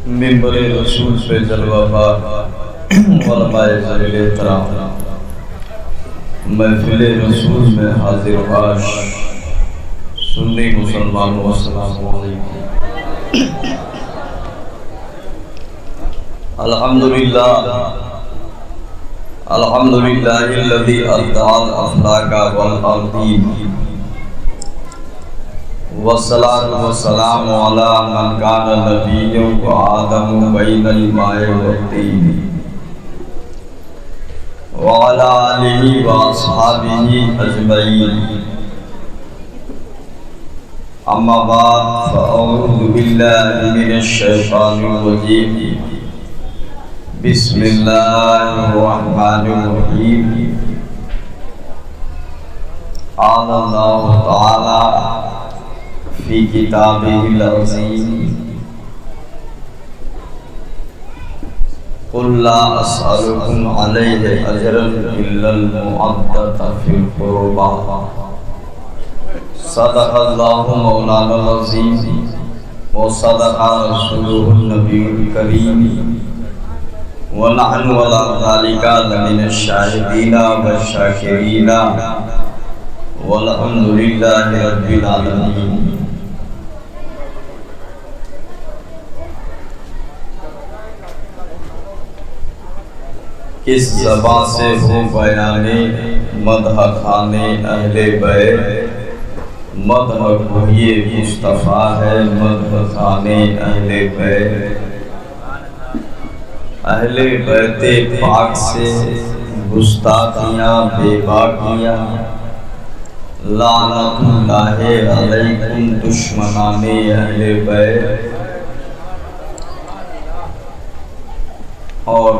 منبر رسول پہ جلوہ پاک علماء ذلیل احترام محفل رسول میں حاضر باش سنی مسلمانوں السلام علیکم۔ الحمدللہ الذی ابدع الافلاک والارضین والصلاة والسلام علی من کان نبی و آدم بین الماء والطین وعلی آلہ واصحابہ اجمعین۔ اما بعد فاعوذ باللہ من الشیطان الرجیم۔ بسم اللہ الرحمن الرحیم۔ قال اللہ تعالی فی کتابہ العزیز قل لا اسألکم علیہ اجرا الا المودۃ فی القربى۔ صدق اللہ مولانا العظیم وصدق رسولہ النبی الکریم ونحن علی ذلک لمن الشاہدین والشاکرین والحمد للہ رب العالمین۔ کس زبان سے ہو بیانے مدح خانے اہل بیت، مدح کوئی مصطفیٰ ہے مدح خانے اہل بیت۔ اہل بیت پاک سے گستاخیاں بے باکیاں، لعنت اللہ علیکم دشمنان اہل بیت۔ اور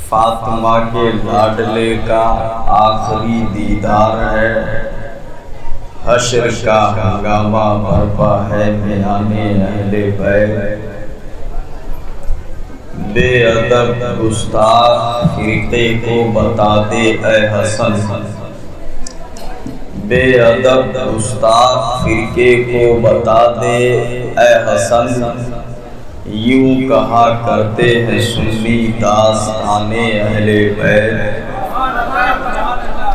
فاطمہ کے لاڈلے کا آخری دیدار ہے، حشر کا ہنگامہ برپا ہے میان اہل بیت۔ بے ادب گستاخ فرقے کو بتا دے اے حسن، بے ادب گستاخ فرقے کو بتا دے اے حسن، یوں کہا کرتے ہیں سنی داستان اہل بیت۔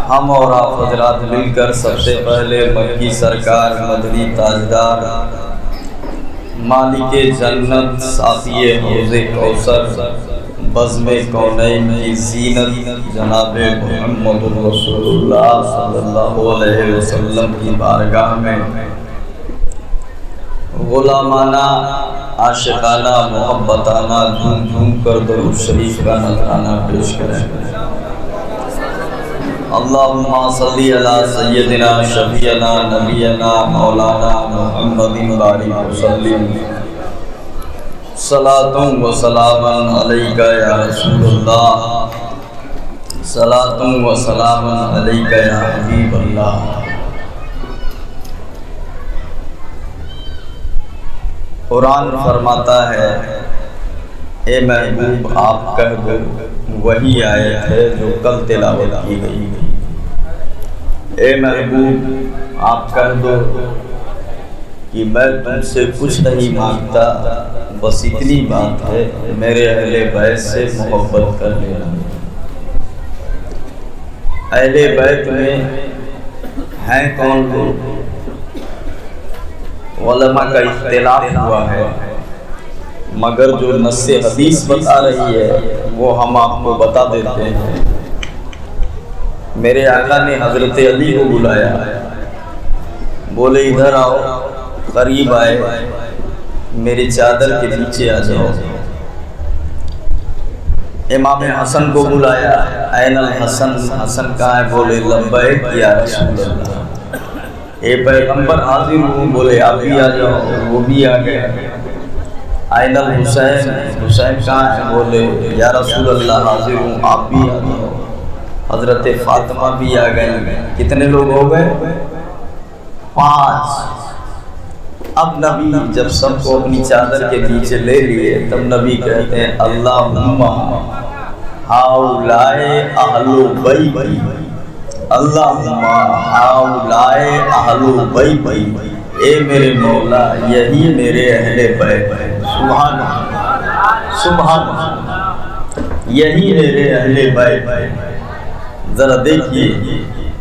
ہم اور آپ حضرات مل کر سب سے پہلے مکی سرکار مدنی تاجدار مالک جنت صافی حوض کوثر بزم کونین کی زینت جناب محمد رسول اللہ صلی اللہ علیہ وسلم کی بارگاہ میں غلامانہ عاشقانہ محبتانہ جھوم جھوم کر درود شریف کا نذرانہ پیش کریں۔ اللہم صلی علی سیدنا شفیعنا نبینا مولانا محمد بارک وسلم۔ صلاۃ و سلام علیک یا رسول اللہ، صلاۃ و سلام علیک یا حبیب اللہ۔ قرآن فرماتا ہے اے محبوب آپ کہہ دو وہی آیت ہے جو کل تلاوت کی گئی۔ اے محبوب آپ کہہ دو کہ میں تم سے کچھ نہیں مانگتا، بس اتنی بات ہے میرے اہل بیت سے محبت کر لینا۔ اہل بیت میں ہیں کون لوگ؟ علماء کا اختلاف ہوا ہے، مگر جو نص حدیث بتا رہی ہے وہ ہم آپ کو بتا دیتے ہیں۔ میرے آقا نے حضرت علی کو بلایا، بولے ادھر آؤ، قریب آئے، میری چادر کے نیچے آ جاؤ۔ امام حسن کو بلایا، این الحسن، حسن کہاں ہے؟ بولے لبیک یا رسول اللہ۔ اے پیغمبر حاضر ہوں، بولے آپ بھی آ جاؤ، وہ بھی آ گئے۔ این الحسین، حسین کہاں ہے؟ بولے یا رسول اللہ حاضر ہوں، آپ بھی آ جاؤ۔ حضرت فاطمہ بھی آ گئے۔ کتنے لوگ ہو گئے؟ 5۔ اب نبی جب سب کو اپنی چادر کے نیچے لے لیے تب نبی کہتے ہیں اللہم ہاؤلائے اہل بیتی، اللہم ہاؤلائے اہل بیتی اے میرے مولا یہی میرے اہل بیت ہے۔ سبحان اللہ سبحان اللہ، یہی میرے اہل بیت ہے۔ ذرا دیکھیے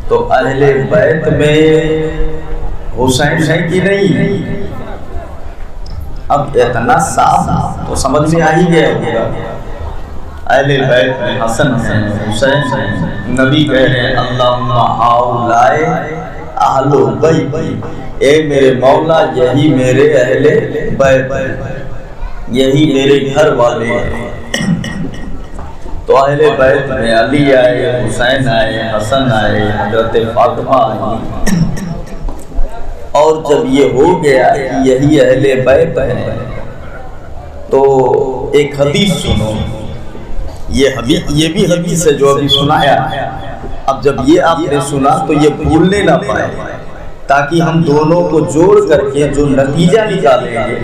تو اہل بیت میں حسین ہے کہ نہیں؟ اب اتنا صاف تو سمجھ میں آ ہی گیا ہوگا، اہل بیت میں حسن ہے حسین ہے۔ نبی کہہ رہے ہیں اللہم ہؤلاء اہل بیت، اے میرے مولا یہی میرے اہل بیت ہے، یہی میرے گھر والے ہیں۔ تو اہل بیت میں علی آئے، حسین آئے، حسن آئے، حضرت فاطمہ آئی۔ اور جب یہ ہو گیا کہ یہی اہل بیت ہے تو ایک حدیث سنو، یہ بھی حدیث ہے جو ابھی سنایا۔ اب جب یہ آپ نے سنا تو یہ بھولنے نہ پائے، تاکہ ہم دونوں کو جوڑ کر کے جو نتیجہ نکالیں گے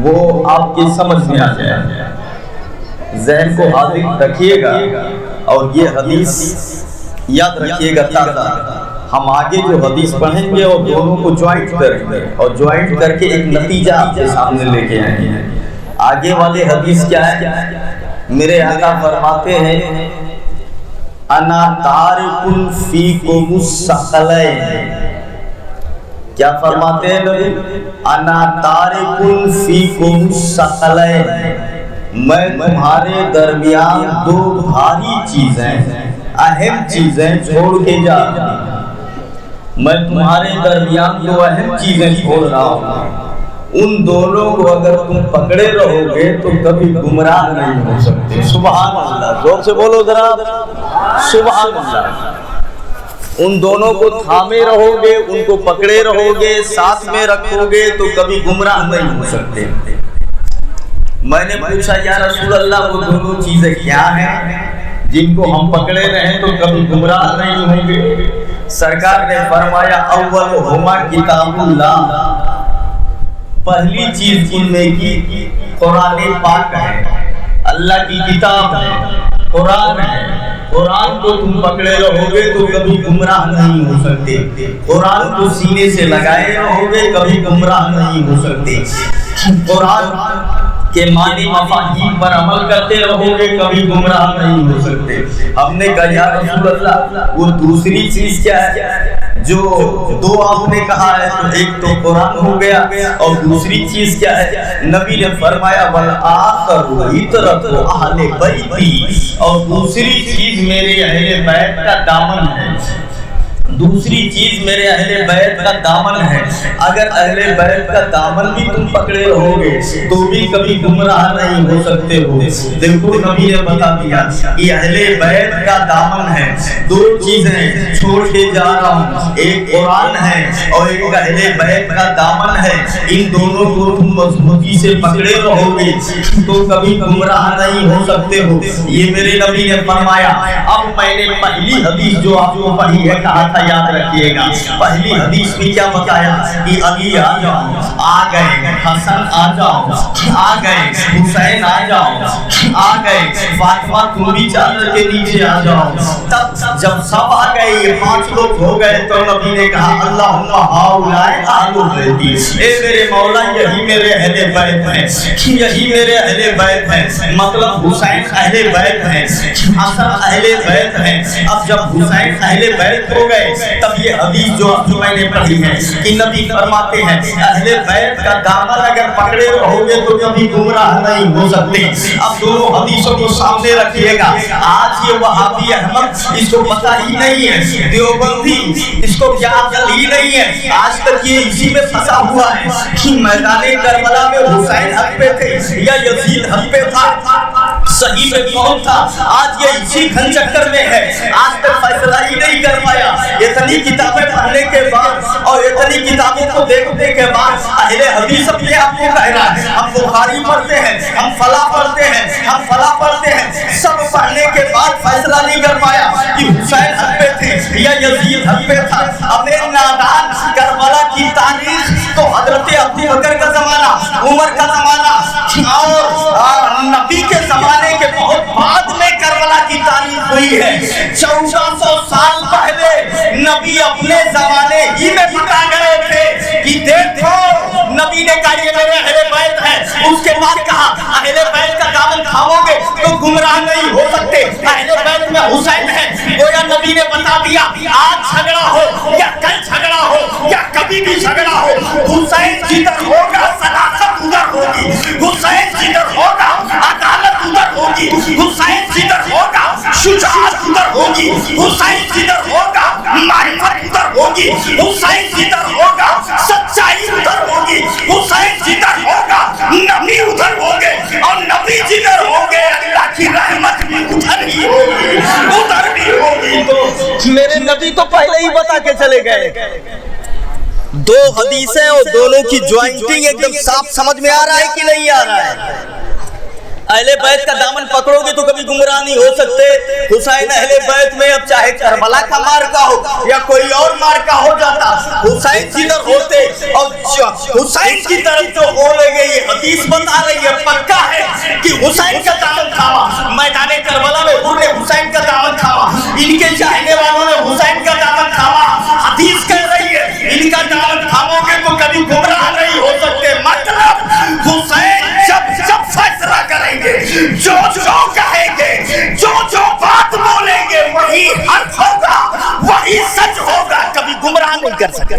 وہ آپ کی سمجھ میں آ جائے۔ ذہن کو حاضر رکھیے گا اور یہ حدیث یاد رکھیے گا، تاکہ ہم آگے جو حدیث پڑھیں گے اور دونوں کو جوائنٹ کریں گے اور جوائنٹ کر کے ایک نتیجہ آپ کے سامنے لے کے آئیں گے۔ آگے والے حدیث کیا ہے؟ میرے آقا فرماتے ہیں انا تارک فیکم الثقلین، کیا فرماتے ہیں نبی؟ انا تارک فیکم الثقلین، میں تمہارے درمیان دو بھاری چیزیں، اہم چیزیں چھوڑ کے جا رہا ہوں۔ میں تمہارے درمیان دو اہم چیزیں چھوڑ رہا ہوں، ان دونوں کو اگر تم پکڑے رہو گے تو کبھی گمراہ نہیں ہو سکتے۔ سبحان اللہ، زور سے بولو ذرا سبحان اللہ۔ ان دونوں کو تھامے رہو گے، ان کو پکڑے رہو گے، ساتھ میں رکھو گے تو کبھی گمراہ نہیں ہو سکتے۔ میں نے پوچھا یا رسول اللہ وہ دونوں چیزیں کیا ہیں جن کو ہم پکڑے رہیں تو کبھی گمراہ نہیں ہوں گے؟ سرکار نے فرمایا اولہما کتاب اللہ، پہلی چیز ان میں کی قرآن پاک ہے، اللہ کی کتاب ہے، قرآن ہے۔ قرآن کو تم پکڑے رہو گے تو کبھی گمراہ نہیں ہو سکتے، قرآن کو سینے سے لگائے رہو گے کبھی گمراہ نہیں ہو سکتے، قرآن کے معنی مفاہیم پر عمل کرتے رہو گے کبھی گمراہ نہیں ہو سکتے۔ ہم نے کہا یا رسول اللہ وہ دوسری چیز کیا ہے؟ جو دو آپ نے کہا ہے تو ایک تو قرآن ہو گیا اور دوسری چیز کیا ہے؟ نبی نے فرمایا والآخر عطرۃ اہل بیتی، اور دوسری چیز میرے اہل بیت کا دامن ہے، دوسری چیز میرے اہل بیت کا دامن ہے۔ اگر اہل بیت کا دامن بھی تم پکڑے رہو گے تو بھی کبھی گمراہ نہیں ہو سکتے ہو۔ دیکھو نبی نے بتا دیا کہ اہل بیت کا دامن ہے، دو چیزیں چھوڑ کے جا رہا ہوں، ایک قرآن ہے اور ایک اہل بیت کا دامن ہے۔ ان دونوں کو تم مضبوطی سے پکڑے رہو گے تو کبھی گمراہ نہیں ہو سکتے ہو، یہ میرے نبی نے فرمایا۔ اب میں نے پہلی حدیث جو آپ کو پڑھی ہے کہا تھا یاد رکھیے گا، پہلی حدیث میں کیا بتایا کہ علی آ جاؤ، آ گئے، حسن آ جاؤ، آ گئے، حسین آ جاؤ، آ گئے، فاطمہ تم بھی چادر کے نیچے آ جاؤ۔ تب جب سب آ گئے، یہ 5 لوگ ہو گئے تو نبی نے کہا اللہم ہؤلاء اہل بیتی، اے میرے مولا یہی میرے اہل بیت ہیں، یہی میرے اہل بیت ہیں۔ مطلب حسین اہل بیت ہیں، حسن اہل بیت ہیں۔ اب جب حسین اہل بیت ہو گئے تب یہ حدیث جو میں نے پڑھی ہے کہ نبی فرماتے ہیں اہل بیت کا دامن اگر پکڑے رہو گے تو کبھی گمراہ نہیں ہو سکتے۔ اب دونوں حدیثوں کو سامنے رکھیے گا۔ آج یہ وہابی احمد اس کو پتہ ہی نہیں ہے، دیوبندی اس کو کیا عقل ہی نہیں ہے، آج تک یہ اسی میں پھنسا ہوا ہے کہ میدان کربلا میں حسین حق پہ تھے یا یزید حق پہ تھا، صحیح میں کون تھا؟ آج یہ اسی گھن چکر میں ہے، آج تک فیصلہ ہی نہیں کر پایا۔ اتنی کتابیں پڑھنے کے بعد اور اتنی کتابوں کو دیکھنے کے بعد اہل حدیث اپنے آپ کو کہہ رہا ہے ہم بخاری پڑھتے ہیں، ہم فلاں پڑھتے ہیں، ہم فلاں پڑھتے ہیں، سب پڑھنے کے بعد فیصلہ نہیں کر پایا کہ حسین حق پہ تھے یا یزید حق پہ تھا۔ ہمیں نادان کربلا کی تاریخ تو حضرت ابو بکر کا زمانہ، عمر کا زمانہ اور نبی نبی کے زمانے کے بہت بعد میں کربلا کی تاریخ ہوئی ہے. 1400 سال پہلے نبی اپنے زمانے ہی میں بتا گئے تھے کہ دیکھو نبی نے کہا یہ میرے اہل بیت ہے. اس کے بعد کہا اہل بیت کا دامن تھامو گے تو گمراہ نہیں ہو سکتے. اہل بیت میں حسین ہے. گویا نبی نے بتا دیا آج جھگڑا ہو یا کل جھگڑا ہو یا کبھی بھی جھگڑا ہو, حسین جدھر ہوگا صداقت ادھر ہوگی. حسین جدھر ہوگا عدالت ادھر ہوگی. حسین جدھر ہوگا شجاعت ادھر ہوگی. حسین جدھر ہوگا معرفت ادھر ہوگی. حسین جدھر ہوگا سچائی ادھر ہوگی. حسین جدھر ہوگا نبی ادھر ہوگے, اور نبی جدھر ہوگے اللہ کی رحمت بھی ادھر ہی ہوگی, ادھر بھی ہوگی. تو میرے نبی تو پہلے ہی بتا کے چلے گئے. دو حدیثیں اور دونوں کی جوائنٹنگ ایک دم صاف سمجھ میں آ رہا ہے کہ نہیں آ رہا ہے. اہل بیت کا دامن پکڑو گے تو کبھی گمراہ نہیں ہو سکتے. حسین اہل بیت میں اب چاہے کربلا کا مارکا ہو یا کوئی اور مارکا ہو جاتا, حسین جدھر ہوتے اور حسین کی طرف جو ہو لگے. یہ حدیث بتا رہی ہے پکا ہے کہ حسین کا دامن تھاما. میدان کربلا میں انہوں نے حسین کا دامن تھاما. ان کے چاہنے والوں نے حسین کا دامن تھاما. حدیث کہہ رہی ہے ان کا دامن تھامو گے تو کبھی گمراہ نہیں ہو سکتے. مطلب حسین جب فیصلہ کریں گے, جو کہیں گے, جو بات بولیں گے وہی حق ہوگا, وہی سچ ہوگا, کبھی گمراہ نہیں کر سکتے.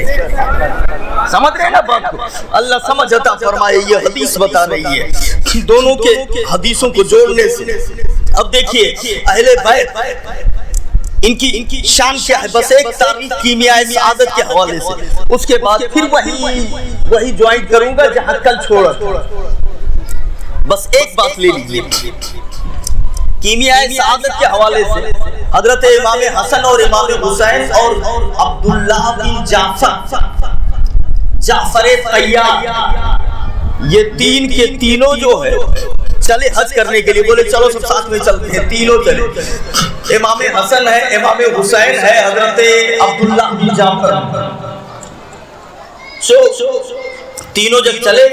سمجھ رہے ہیں نا بات کو؟ اللہ سمجھ عطا فرمائے. یہ حدیث بتا رہی ہے دونوں کے حدیثوں کو جوڑنے سے. اب دیکھیے اہل بیت ان کی شان کیا ہے, بس ایک تاریخ کیمیائی سعادت کے حوالے سے. اس کے بعد پھر وہی جوائنٹ کروں گا جہاں کل چھوڑا. بس ایک بات لے لیجیے کیمیائی سعادت کے حوالے سے. حضرت امام حسن اور امام حسین اور عبداللہ بن جعفر طیار, یہ تین کے تینوں جو ہے چلے حج کرنے کے لیے. بولے چلو سب ساتھ میں چلتے ہیں. تینوں چلے. امام حسن ہے, امام حسین ہے, حضرت عبداللہ بن جعفر. تینوں جب چلے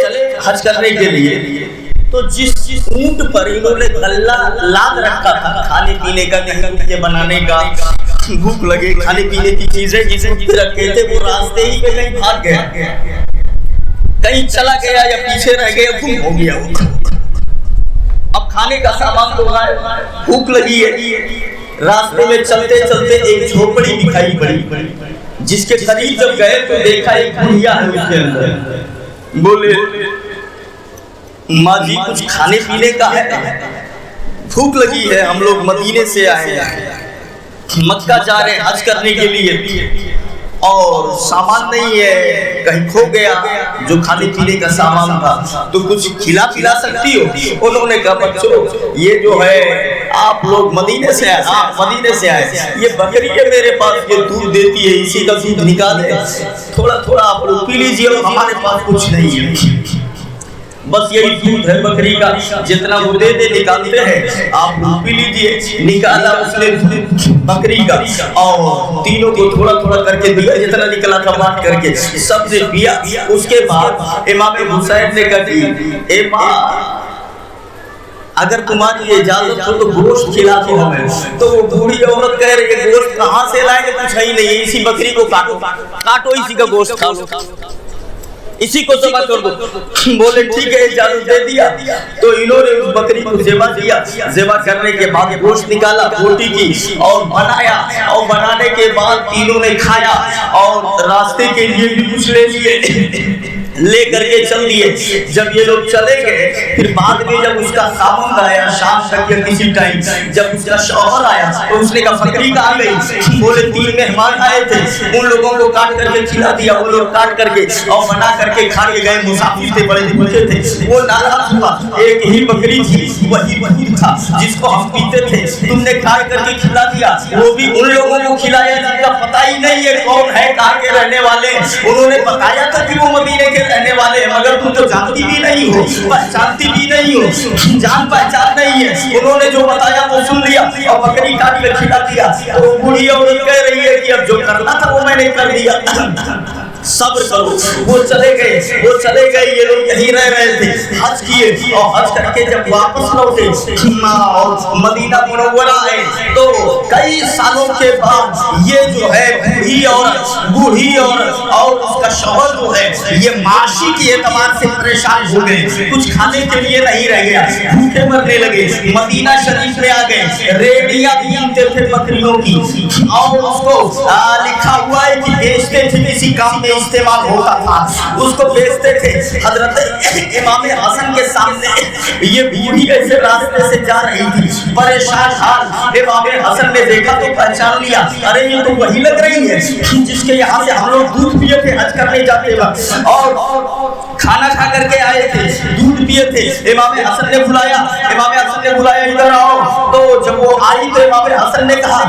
حج کرنے کے لیے تو جس اونٹ پر انہوں نے غلہ لاد رکھا تھا کھانے پینے کا, کہیں بنانے کا, بھوک لگے کھانے پینے کی چیزیں جس اونٹ پہ رکھے تھے وہ راستے ہی پہ کہیں بھاگ گیا, کہیں چلا گیا یا پیچھے رہ گیا, گم ہو گیا. اب کھانے کا سامان تو غائب, بھوک لگی ہے. راستے میں چلتے چلتے ایک جھوپڑی دکھائی پڑی, جس کے قریب جب گئے تو دیکھا ایک بڑھیا ہے اس کے اندر. بولے ماں جی کچھ کھانے پینے کا ہے؟ بھوک لگی ہے, ہم لوگ مدینے سے آئے ہیں, مکہ جا رہے ہیں حج کرنے کے لیے, اور سامان نہیں ہے, کہیں کھو گیا جو کھانے پینے کا سامان تھا, تو کچھ کھلا پلا سکتی ہو؟ انہوں نے کہا بچوں یہ جو ہے آپ لوگ مدینے سے آئے, ہاں مدینے سے آئے, یہ بکری ہے میرے پاس, یہ دودھ دیتی ہے, اسی کا دودھ نکالے, تھوڑا تھوڑا آپ لوگ پی لیجیے, اور ہمارے پاس کچھ نہیں ہے, بس یہی دودھ ہے بکری کا, جتنا وہ دے دے نکالتے ہیں آپ پی لیجیے. نکالا اس نے بکری کا اور تینوں کو تھوڑا تھوڑا کر کے دیا, جتنا نکلا تھا بانٹ کر کے سب سے پیا. اس کے بعد امام حسین نے کہا کہ اے ماں اگر تمہاری اجازت ہو تو گوشت کھلا دو ہمیں. تو وہ بوڑھی عورت کہہ رہی ہے گوشت کہاں سے لائیں گے, کچھ ہی نہیں ہے, اسی بکری کو کاٹو اسی کا گوشت کھا لو, اسی کو ذبح کر دو. بولے ٹھیک ہے اجازت دے دیا. تو انہوں نے اس بکری کو ذبح کیا. ذبح کرنے کے بعد گوشت نکالا, بوٹی کی اور بنایا, اور بنانے کے بعد تینوں نے کھایا, اور راستے کے لیے بھی کچھ لے لیے, لے کر کے چل دیے. جب یہ لوگ چلے گئے پھر بعد میں جب اس کا خاوند آیا شام تک یا کسی ٹائم, جب اس کا شوہر آیا تو اس نے کہا بکری کہاں گئی؟ بولے 3 مہمان آئے تھے, ان لوگوں کو کاٹ کر کے کھلا دیا. وہ لوگ کاٹ کر کے اور بنا کر کے کھا کے گئے, مسافر تھے, بڑے بھوکے تھے. وہ ناراض ہوا, ایک ہی بکری تھی, وہی تھا جس کو ہم پیتے تھے, تم نے کاٹ کر کے کھلا دیا, وہ بھی ان لوگوں کو کھلایا جن کا پتہ ہی نہیں ہے کون ہے, کہاں کے رہنے والے. انہوں نے بتایا تھا کہ وہ مدینے کے رہنے والے ہیں, مگر تم تو جانتی بھی نہیں ہو, پہچانتی بھی نہیں ہو, جان پہچان نہیں ہے. انہوں نے جو بتایا وہ سن لیا اور بکری کاٹ کے کھلا دیا. تو بوڑھی عورت کہہ رہی ہے کہ اب جو کرنا تھا وہ میں نے کر دیا. صبر کرو. وہ چلے گئے, یہ لوگ یہیں رہ رہے تھے, حج کیے اور حج کر کے جب واپس لوٹے اور مدینہ منورہ آئے تو کئی سالوں کے بعد یہ جو ہے بوڑھی اور اس کا شوہر جو ہے یہ معاشی کے اعتبار سے پریشان ہو گئے, کچھ کھانے کے لیے نہیں رہ گیا, بھوکے مرنے لگے. مدینہ شریف میں آ گئے, ریڑیاں بینتے تھے بکریوں کی اور اس کو لکھا ہوا ہے کہ بیچتے تھے, کسی کام میں استعمال ہوتا تھا, اس کو بیچتے تھے. حضرت امام حسن کے سامنے یہ بوڑھی ایسے راستے سے جا رہی تھی, پریشان حال. امام حسن نے دیکھا تو پہچان لیا, ارے یہ تو وہی لگ رہی ہے جس کے یہاں سے ہم لوگ دودھ پیے تھے حج کرنے جاتے وقت, اور کھانا کھا کر کے آئے تھے, دودھ پیے تھے. امام حسن نے بلایا ادھر آؤ. تو جب وہ آئی تو امام حسن نے کہا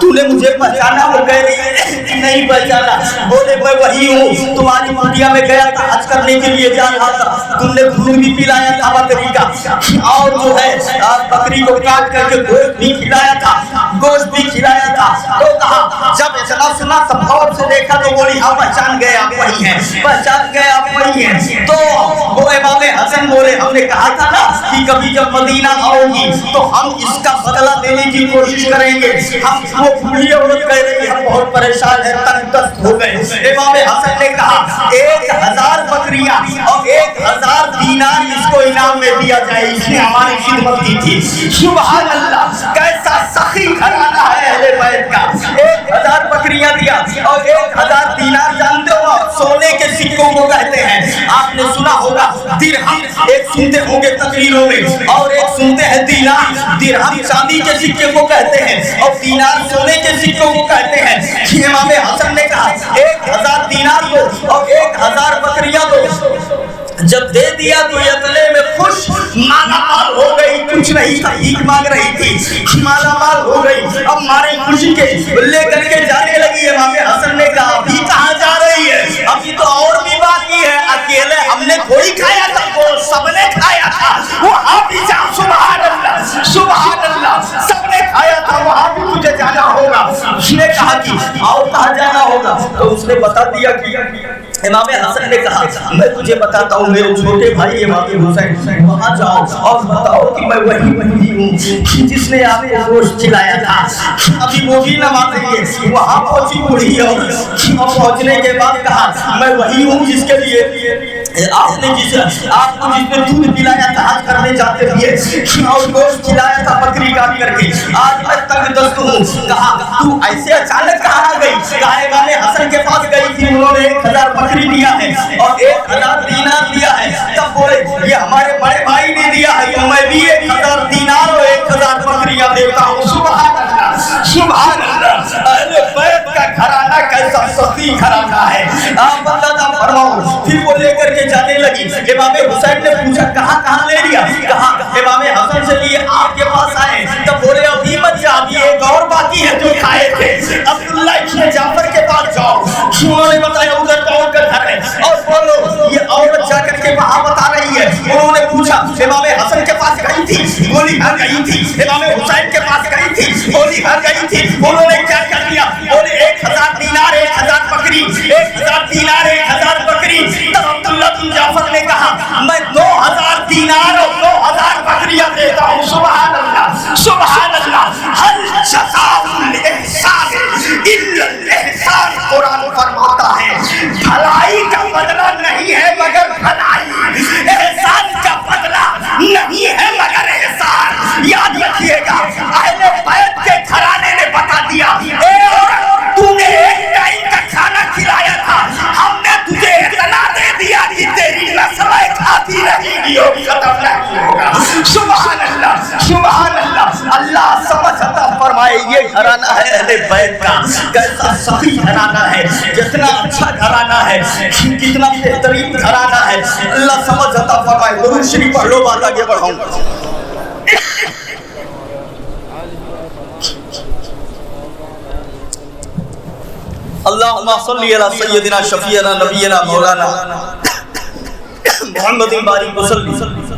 تو نے مجھے پہچانا؟ وہ کہہ رہی ہے نہیں پہچانا. بولے میں وہی ہوں, تمہاری منڈیا میں گیا تھا حج کرنے کے لیے جا رہا تھا, تم نے دودھ بھی پلایا تھا بکری کا, اور جو ہے بکری کو کاٹ کر کے گوشت بھی کھلایا تھا, گوشت بھی کھلایا تھا. تو کہا جب اتنا سنا تب غور سے دیکھا تو بولی ہاں پہچان گئے آپ وہی ہیں, پہچان گئے آپ وہی ہیں. تو وہ امام حسن بولے ہم نے کہا تھا نا کہ کبھی جب مدینہ آؤ گی تو ہم اس کا بدلہ دینے کی کوشش کریں گے. ہم وہ بوڑھی عورت کہہ رہی ہم بہت پریشان ہیں, تنگ دست ہو گئے. امام حسن نے کہا 1000 بکریاں اور 1000 دینار اس کو انعام میں دیا جائے, اس نے ہماری خدمت کی تھی. سبحان اللہ, کیسا سخی گھرانہ ہے اہل بیت کا. 1000 بکریاں دیا اور 1000 دینار, جانتے ہو سونے کے سکوں کو کہتے ہیں, آپ نے سنا ہوگا درہم ایک سنتے ہوں گے تقریروں میں, اور ایک سنتے ہیں دینار. درہم چاندی کے سکے کو کہتے ہیں اور دینار سونے کے سکوں کو کہتے ہیں. امام حسن نے کہا 1000 دینار دو اور 1000 بکریاں دو. جب دے دیا تو اتنے میں خوش مالا مال ہو گئی, کچھ نہیں تھا, بھیک مانگ رہی تھی, مالا مال ہو گئی. اب مارے خوشی کے لے کر کے جانے لگی. امام حسن نے کہا ابھی کہاں جا رہی ہے, ابھی تو اور بھی باقی ہے. اکیلے ہم نے تھوڑی کھایا تھا, وہ سب نے کھایا تھا. وہاں بھی جا, سبحان اللہ سبحان اللہ, سب نے کھایا تھا, وہاں بھی تجھے جانا ہوگا. اس نے کہا کہ آؤ کہاں جانا ہوگا, تو اس نے بتا دیا کہ امام حسن نے کہا میں تجھے بتاتا ہوں, میرے چھوٹے بھائی امام حسین وہاں جاؤ اور بتاؤ کہ میں وہی ہوں جس نے آپ کو گوشت کھلایا تھا. ابھی وہ بھی نماز ہے, وہاں پہنچی بوڑھی اور پہنچنے کے بعد کہا میں وہی ہوں جس کے لیے آپ نے آپ کو جس نے دودھ پلایا تھا حج کرنے جاتے ہوئے اور گوشت کھلایا تھا بکری کاٹ کر کے, آج میں تنگ دست ہوں. کہا تو ایسے اچانک کہاں آ گئی؟ کہا امام حسن کے پاس گئی تھی, انہوں نے 1000 بکری دیا ہے اور 1000 دینار دیا ہے. تب بولے یہ ہمارے بڑے بھائی نے دیا ہے تو میں بھی 1000 دینار اور 1000 بکریاں دیتا ہوں. سبحان اللہ سبحان اللہ, اہل بیت کا گھرانہ کیسا سخی گھرانہ ہے. آپ اندازہ فرماؤ. پھر وہ لے کر کے جانے لگی. امام حسین نے پوچھا کہاں لے لیا؟ کہا امام حسن سے لیے آپ کے پاس آئے. تب بولے ابھی مت جا, ابھی ایک اور باقی ہے جو کھائے تھے, عبداللہ ابن جعفر کے پاس جاؤ. انہوں نے بتایا ادھر کون کا گھر ہے, اور بولو یہ عورت جا کر کے وہاں بتا رہی ہے. انہوں نے پوچھا امام حسن کے پاس گئی تھی؟ بولی ہاں گئی تھی. امام حسین کے پاس گئی تھی؟ بولی ہاں گئی تھی. انہوں نے کیا کر دیا؟ بولے 1000 دینار 1000 بکری, 1000 دینار 1000 بکری. تب عبداللہ بن جعفر نے کہا میں 2000 دینار اور 2000 بکریاں دیتا ہوں. سبحان اللہ سبحان اللہ. ہر جزاء الاحسان الا الاحسان, قرآن فرماتا ہے بھلائی کا بدلہ نہیں ہے مگر بھلائی, احسان کا بدلہ نہیں ہے مگر احسان. یاد رکھیے گا, اہل بیت کے گھرانے نے بتا دیا اے عورت تو نے ایک ٹائم کا کھانا کھلایا تھا, ہم نے تجھے اتنا دے دیا کہ تیری نسلیں کھاتی رہیں گی اور ختم نہیں ہوگا. سبحان اللہ سبحان اللہ. اللہ سمجھ عطا فرمائے. یہ گھرانہ ہے اہل بیت کا, کیسا سخی گھرانہ ہے, کتنا اچھا گھرانہ ہے, کتنا بہترین گھرانہ ہے. اللہ سمجھ عطا فرمائے. درود شریف پڑھ لو, بات آگے بڑھاؤں. اللہم صلی علی سیدنا شفیعنا نبینا مولانا محمد بارک وسلم.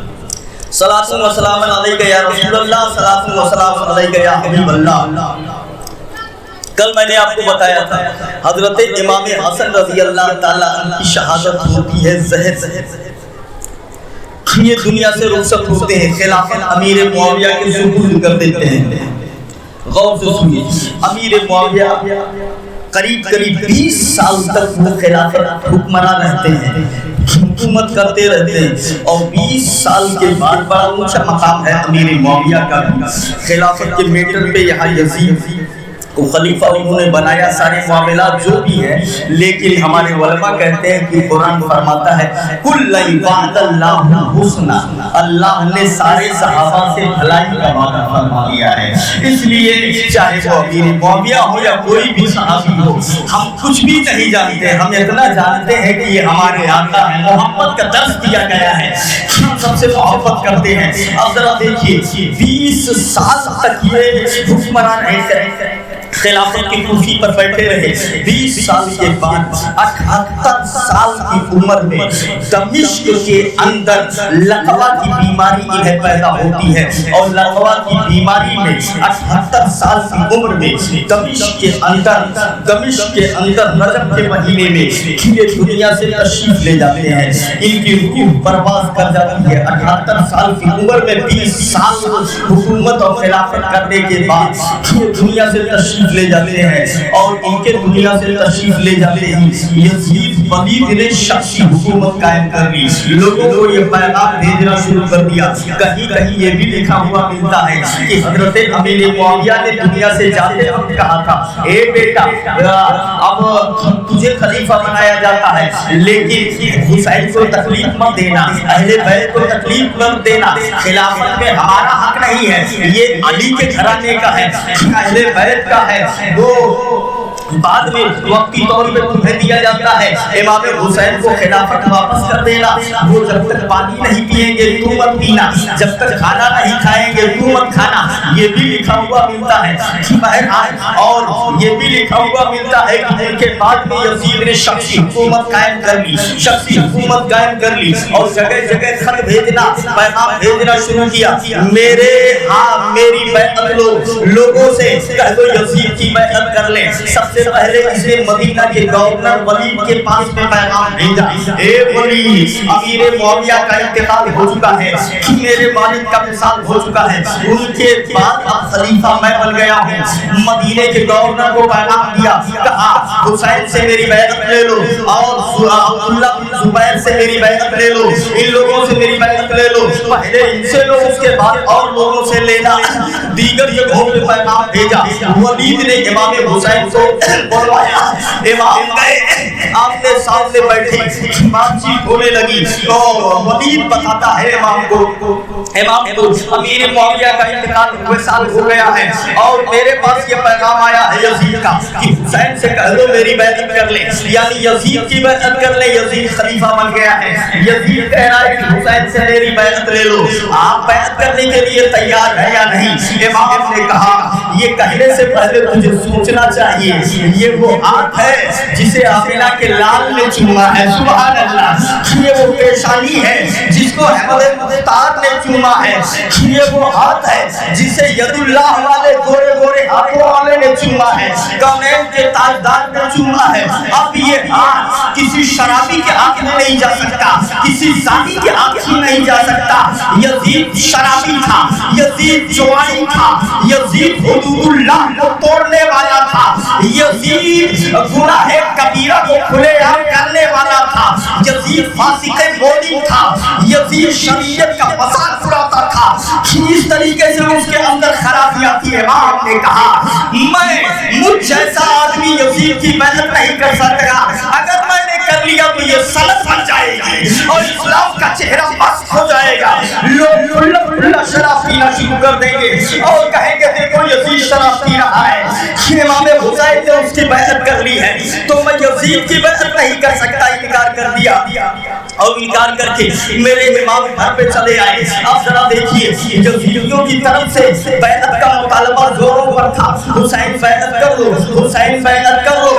صلاۃ و سلام علیک یا رسول اللہ, صلاۃ و سلام علیک یا حبیب اللہ. کل میں نے آپ کو بتایا تھا حضرت امام حسن رضی اللہ تعالیٰ عنہ کی شہادت ہوتی ہے زہر، یہ دنیا سے رخصت ہوتے ہیں، خلافت امیر معاویہ کے سپرد کر دیتے ہیں۔ غور سے سنیے، امیر معاویہ قریب 20 سال تک وہ خلافت حکمران رہتے ہیں، حکومت کرتے رہتے ہیں، اور 20 سال کے بعد بڑا اونچا مقام ہے امیر معاویہ کا بھی۔ خلافت کے میٹر پہ یہاں یزید کو خلیفہ انہوں نے بنایا، سارے معاملات جو بھی ہیں، لیکن ہمارے علماء کہتے ہیں کہ قرآن فرماتا ہے کُلًّا وعد اللہ الحسنی، اللہ نے سارے صحابہ سے بھلائی کا وعدہ فرما دیا ہے۔ اس لیے چاہے وہ امیر معاویہ ہو یا کوئی بھی صحابی ہو، ہم کچھ بھی نہیں جانتے، ہم اتنا جانتے ہیں کہ یہ ہمارے آقا ہیں، محبت کا درس دیا گیا ہے، ہم سب سے محبت کرتے ہیں۔ اب ذرا دیکھیے 20 سال تک یہ حکمران ہے، خلافت کی کرسی پر بیٹھے رہے۔ 20 سال کے بعد 78 سال کی عمر میں دمشق کے اندر لقوا کی بیماری انہیں پیدا ہوتی ہے، اور لقوا کی بیماری میں 78 سال کی عمر میں دمشق کے اندر رجب کے مہینے میں یہ دنیا سے تشریف لے جاتے ہیں، ان کی روح پرواز کر جاتی ہے۔ 78 سال کی عمر میں 20 سال حکومت اور خلافت کرنے کے بعد یہ دنیا سے تشریف لے جاتے ہیں، اور ان کے دنیا سے تشریف لے جاتے ہیں یزید ولید نے شخصی حکومت قائم کر لی، لوگوں کو یہ پیغام بھیجنا شروع کر دیا۔ کہیں کہیں یہ بھی لکھا ہوا ملتا ہے کہ حضرت امیر معاویہ نے دنیا سے جاتے وقت کہا تھا اے بیٹا اب تجھے خلیفہ بنایا جاتا ہے، لیکن حسین کو تکلیف مت دینا، اہل بیت کو تکلیف مت دینا، خلافت میں ہمارا حق نہیں ہے، یہ علی کے گھرانے کا ہے، اہل بیت کا ہے، وہ بعد میں وقتی طور پہ تمہیں دیا جاتا ہے۔ امام حسین کو خلافت واپس کر دینا، وہ جب تک پانی نہیں پیئیں گے تو مت پینا، جب تک کھانا نہیں کھائیں گے تو مت کھانا، یہ بھی لکھا ہوا ملتا ہے۔ اور یہ بھی لکھا ہوا ملتا ہے کہ ان کے بعد میں یزید نے شخصی حکومت قائم کر لی، اور جگہ جگہ خط بھیجنا، پیغام بھیجنا شروع کیا، میری بیعت لو، لوگوں سے کہہ دو یزید کی بیعت کر لیں۔ سب سے پہلے اس نے مدینہ کے گورنر ولید کے پاس میں پیغام بھیجا، اے ولید امیر معاویہ کا انتقال ہو چکا ہے، میرے والد کا وصال ہو چکا ہے، ان کے بعد اب خلیفہ میں بن گیا ہوں۔ مدینے کے گورنر کو پیغام دیا، کہا حسین سے میری بیعت لے لو، اور عبداللہ بن زبیر سے میری بیعت لے لو، ان لوگوں سے میری بیعت لے لو، پہلے ان سے لو اس کے بعد اور لوگوں سے لینا۔ دیگر جگہوں پہ پیغام بھیجا۔ ولید نے امام حسین کو بلوایا، امام گئے، آپ نے سامنے بیٹھے، بات چیت ہونے لگی، تو ولید بتاتا ہے امام کو امیر معاویہ کا انتقال وصال ہو گیا ہے، اور میرے پاس یہ پیغام آیا ہے یزید کا کہ حسین سے کہہ دو میری بیعت کر لیں، یعنی یزید کی بیعت کر لیں، یزید خلیفہ بن گیا ہے۔ یزید کہہ رہا ہے کہ حسین سے میری بیعت لے لو، آپ بیعت کرنے کے لیے تیار ہے یا نہیں؟ امام نے کہا یہ کہنے سے پہلے تجھے سوچنا چاہیے، یہ وہ ہاتھ ہے جسے آمنہ کے لال نے چوما ہے، سبحان اللہ، یہ وہ پیشانی ہے جس کو احمد مختار نے چوما ہے، یہ وہ ہاتھ ہے جسے ید اللہ والے گورے گورے ہاتھوں والے نے چوما ہے، کونین کے تاجدار نے چوما ہے۔ اب یہ ہاتھ کسی شرابی کے ہاتھ میں نہیں جا سکتا، کسی زانی کے ہاتھ میں نہیں جا سکتا۔ یزید شرابی تھا، یزید جوانی تھا، یزید حدود اللہ کو توڑنے والا تھا، یزید گناہ کبیرہ کو کھلے عام کرنے والا تھا، یزید فاسق مومن تھا، یزید شریعت کا فساد اڑاتا تھا۔ اس طریقے سے اس کے اندر خرابیاں تھی۔ امام نے کہا میں مجھ جیسا آدمی یزید کی بیعت نہیں کر سکتا، اگر میں نے کر لیا تو یہ سلف بن جائے گی اور اسلام کا چہرہ مست ہو جائے گا، لوگ کھلا شراب پینا شروع کر دیں گے اور کہیں گے دیکھو یزید شراب پی رہا ہے۔ امام حسین نے اس کی بیعت کر لی ہے تو میں یزید کی بیعت نہیں کر سکتا، انکار کر دیا، اور انکار کر کے میرے امام گھر پہ چلے آئے۔ اب ذرا دیکھیے یزیدیوں کی طرف سے بیعت کا مطالبہ زوروں پر تھا، حسین بیعت کر لو، حسین بیعت کر لو۔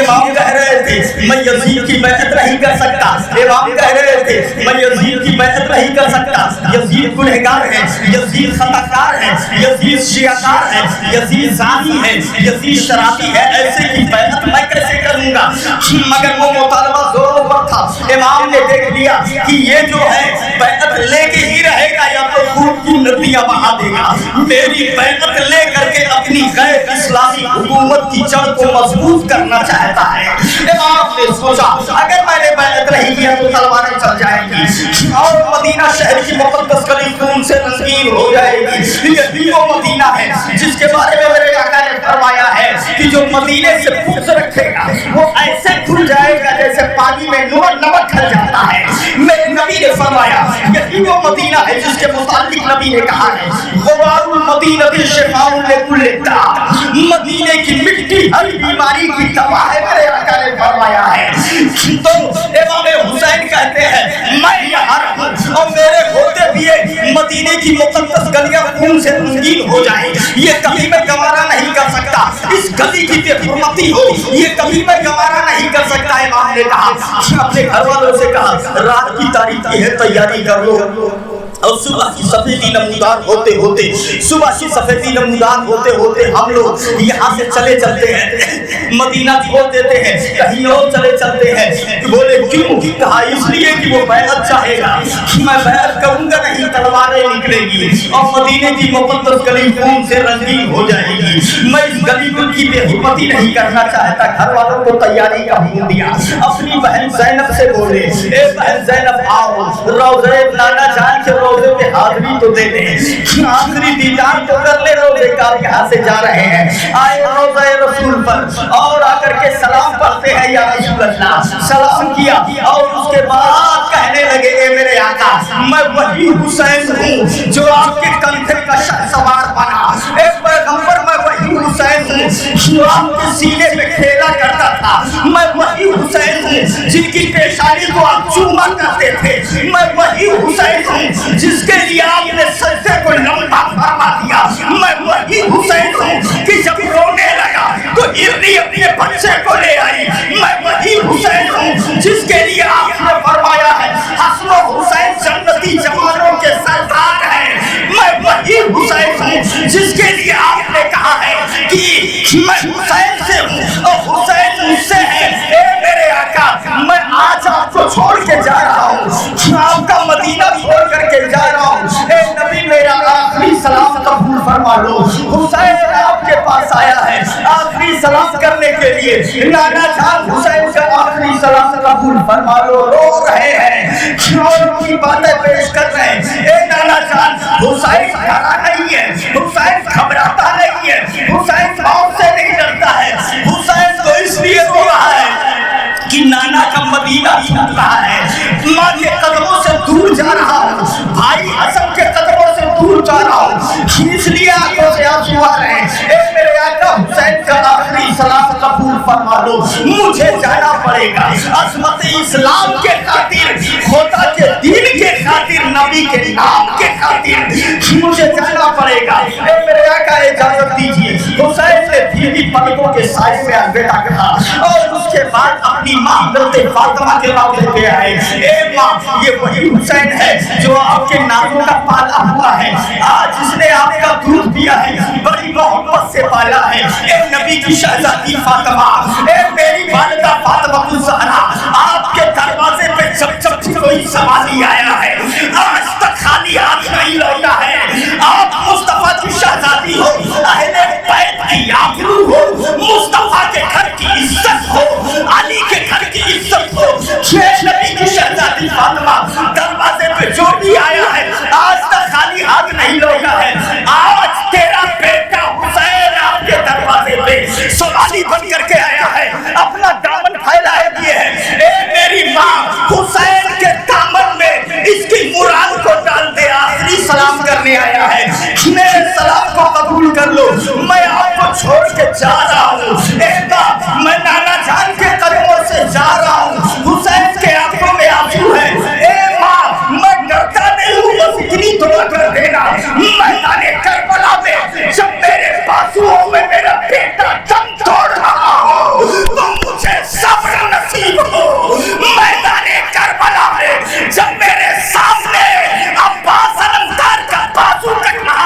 امام کہہ رہے تھے میں یزید کی بیعت نہیں کر سکتا، امام کہہ رہے تھے میں یزید کی بیعت نہیں کر سکتا، یزید گنہگار ہے، یزید یزید خطاکار ہے، یزید شیعہ ہے، یزید زانی ہے، یزید شرابی ہے، ایسے کی بیعت میں کیسے کروں گا؟ مگر وہ مطالبہ زوروں پر تھا۔ امام نے دیکھ لیا کہ یہ جو ہے بیعت لے کے ہی رہے گا یا تو خون کی ندیاں بہا دے گا، میری بیعت لے کر کے اپنی غیر اسلامی حکومت کی جڑ کو مضبوط کرنا چاہتا ہے۔ امام نے سوچا اگر میں نے بیعت نہیں کیا تو تلواریں چل جائیں گی اور مدینہ شہر کی مقدس گلی خون سے رنگین ہو جائے گی۔ یہی وہ مدینہ ہے جس کے بارے میں میرے آقا نے فرمایا ہے کہ جو مدینے سے بغض رکھے گا وہ ایسے کھل جائے گا جیسے پانی میں نمک کھل جاتا ہے۔ میرے نبی نے فرمایا یہی وہ مدینہ ہے جس کے متعلق نبی نے کہا ہے غبار المدینہ شفاء لکل داء، مدینے کی مٹی ہر بیماری کی دوا ہے، میرے آقا نے فرمایا ہے۔ تو امام حسین کہتے ہیں میں یہاں رہوں اور میرے ہوتے بھی مدینے کی مقدس گلیاں خون سے رنگین ہو جائیں، یہ کبھی میں گوارا نہیں کر سکتا، اس گلی کی بے حرمتی ہو یہ کبھی میں گوارا نہیں کر سکتا۔ امام نے کہا اپنے گھر والوں سے کہا رات کی تاریکی ہے تیاری کر لو، اور صبح کی سفیدی نمودار ہوتے ہوتے ہم لوگ یہاں سے چلے چلتے ہیں، مدینہ چھوڑ دیتے ہیں، کہیں اور چلے چلتے ہیں۔ بولے کیوں؟ کہا اس لیے کہ وہ بیعت چاہے گا، میں بیعت کروں گا نہیں تلواریں نکلے گی اور مدینے کی مقدس گلی خون سے رنگین ہو جائے گی، میں اس گلی کی بے حرمتی نہیں کرنا چاہتا۔ گھر والوں کو تیاری کا حکم دیا، اپنی بہن زینب سے بولے اے بہن زینب آؤ روضے نانا جان کے روضے پہ حاضری تو دے دیں، آخری دیدار تو کر لے، روضے کار یہاں سے جا رہے ہیں۔ آئے روضہ رسول پر اور آ کر کے سلام پڑھتے ہیں یا رسول اللہ، سلام کیا اور اس کے بعد کہنے لگے اے میرے آقا میں وہی حسین ہوں جو آپ کے کندھے کا شہسوار بنا، اے پیغمبر میں وہی حسین ہوں جو آپ کے سینے پہ کھیلا کرتا تھا، میں وہی حسین ہوں جن کی پیشانی کو آپ چوما کرتے تھے، میں وہی حسین ہوں جس کے لیے آپ نے سجدے کو لمبا فرما دیا، میں وہی حسین ہوں کہ جب رونے لگا تو ارنی اپنے بچے کو لے آئی، میں وہی حسین ہوں جس کے لیے آپ نے فرمایا ہے حسن و حسین جنتی جوانوں کے سردار ہیں، میں وہی حسین ہوں جس کے لیے آپ نے کہا ہے کہ میں حسین سے ہوں اور حسین مجھ سے ہے۔ اے میرے آقا میں آج آپ کو چھوڑ کے جا رہا ہوں، آپ کا مدینہ چھوڑ کر کے جا رہا ہوں، اے نبی میرا آخری سلام قبول فرما لو۔ حسین آپ کے پاس آیا ہے آخری سلام کرنے کے لیے، نانا جان حسین کا آخری سلام قبول فرما لو۔ رو رہے ہیں اور ان کی باتیں پیش کر رہے ہیں، اے نانا جان حسین ڈرا نہیں ہے، حسین گھبراتا نہیں ہے، حسین موت سے نہیں ڈرتا ہے، حسین تو اس لیے رو رہا ہے کہ نانا کا مدینہ چھوٹ رہا ہے، ماں کے قدموں سے دور جا رہا ہوں، بھائی حسن کے قدموں سے دور جا رہا ہوں، اس لیے آنکھوں سے آنسو آ رہے ہیں۔ اے میرے آقا حسین کا آخری سلام قبول فرما لو، مجھے جانا پڑے گا عظمت اسلام کے خاطر، خدا کے دین کے خاطر، نبی کے نام کے خاطر مجھے جانا پڑے گا۔ اے میرے آقا اجازت دیجیے۔ حسین نے دھیمی پلکوں کے سائے میں الوداع کہا اور اس کے بعد اپنی ماں حضرت فاطمہ کے روضے پہ آئے۔ اے ماں یہ وہی حسین ہے جو آپ کے نازوں کا پالا ہوا ہے، آج اس نے آپ کا دودھ پیا ہے، بڑی محبت سے پالا ہے۔ اے نبی کی شہزادی فاطمہ، اے میری والدہ فاطمہ الزہرا، آپ کے دروازے پہ جب کوئی سوالی آیا ہے آج تک خالی ہاتھ نہیں لوٹا ہے۔ آپ مصطفیٰ کی شہزادی ہو، اہل بیت کی آبرو ہو، مصطفیٰ کے گھر کی عزت ہو، علی کے گھر کی عزت ہو، نبی کی شہزادی فاطمہ دروازے پہ جو بھی آیا ہے آج تک خالی ہاتھ نہیں لوٹا ہے۔ آج تیرا بیٹا حسین آپ کے دروازے پہ سوالی بن کر کے آیا ہے، اپنا دامن پھیلائے دیے ہے۔ اے میری ماں حسین کے دامن میں اس کی مراد کو ڈال دے، آخری سلام کرنے آیا ہے، میرے سلام کو قبول کر لو، میں آپ کو چھوڑ کے جا رہا ہوں۔ اے ماں میں نانا جان کے قدموں سے جا رہا ہوں، حسین کے آنکھوں میں آنسو ہے۔ اے ماں میں ڈرتا نہیں ہوں، بس اتنی دعا کر دینا میدان کربلا میں جب میرے بازوؤں میں میرا بیٹا دم توڑ رہا ہو تو مجھے صبر نصیب ہو، میدان کربلا میں جب میرے سامنے عباس علمدار کا بازو کٹ رہا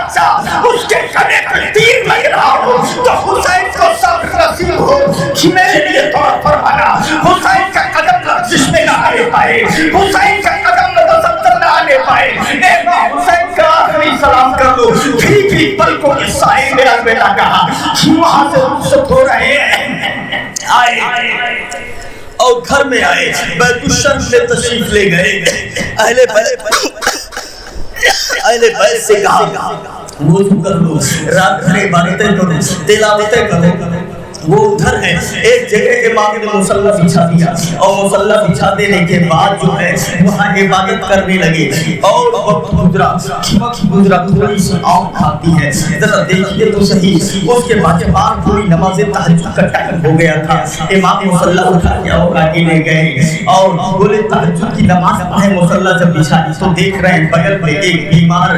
بچہ اس کے گلے پہ تیر لگ رہا ہو تو حسین کو صبر نصیب ہو کہ میرے لیے دعا فرمانا. حسین کا قدم لرزش میں نہ آنے پائے, حسین کا قدم متزلزل نہ آنے پائے. اے ماں حسین کا آخری سلام کر دو. بھی پلکوں کے سائے میں الوداع کہا. وہاں سے رخصت ہو رہے ہیں, آئے اور گھر میں آئے, بیت الشرف میں تشریف لے گئے. اہل بیت سے کہا وضو کر لو, رات بھر عبادتیں کرو, تلاوتیں کرو. وہ ادھر ہے ایک جگہ امام نے مصلی بچھا دیا اور مصلی بچھا دینے کے بعد جو ہے وہاں عبادت کرنے لگے. اور وقت گزرا تھوڑی سی آنکھ آتی ہے, ذرا دیکھیے تو صحیح. اس کے بعد تھوڑی نماز تہجد کا ٹائم ہو گیا تھا. امام مصلی اٹھا کے اور آگے لے گئے اور بولے تہجد کی نماز پڑھے. مصلی جب بچھائی تو دیکھ رہے ہیں بغل میں ایک بیمار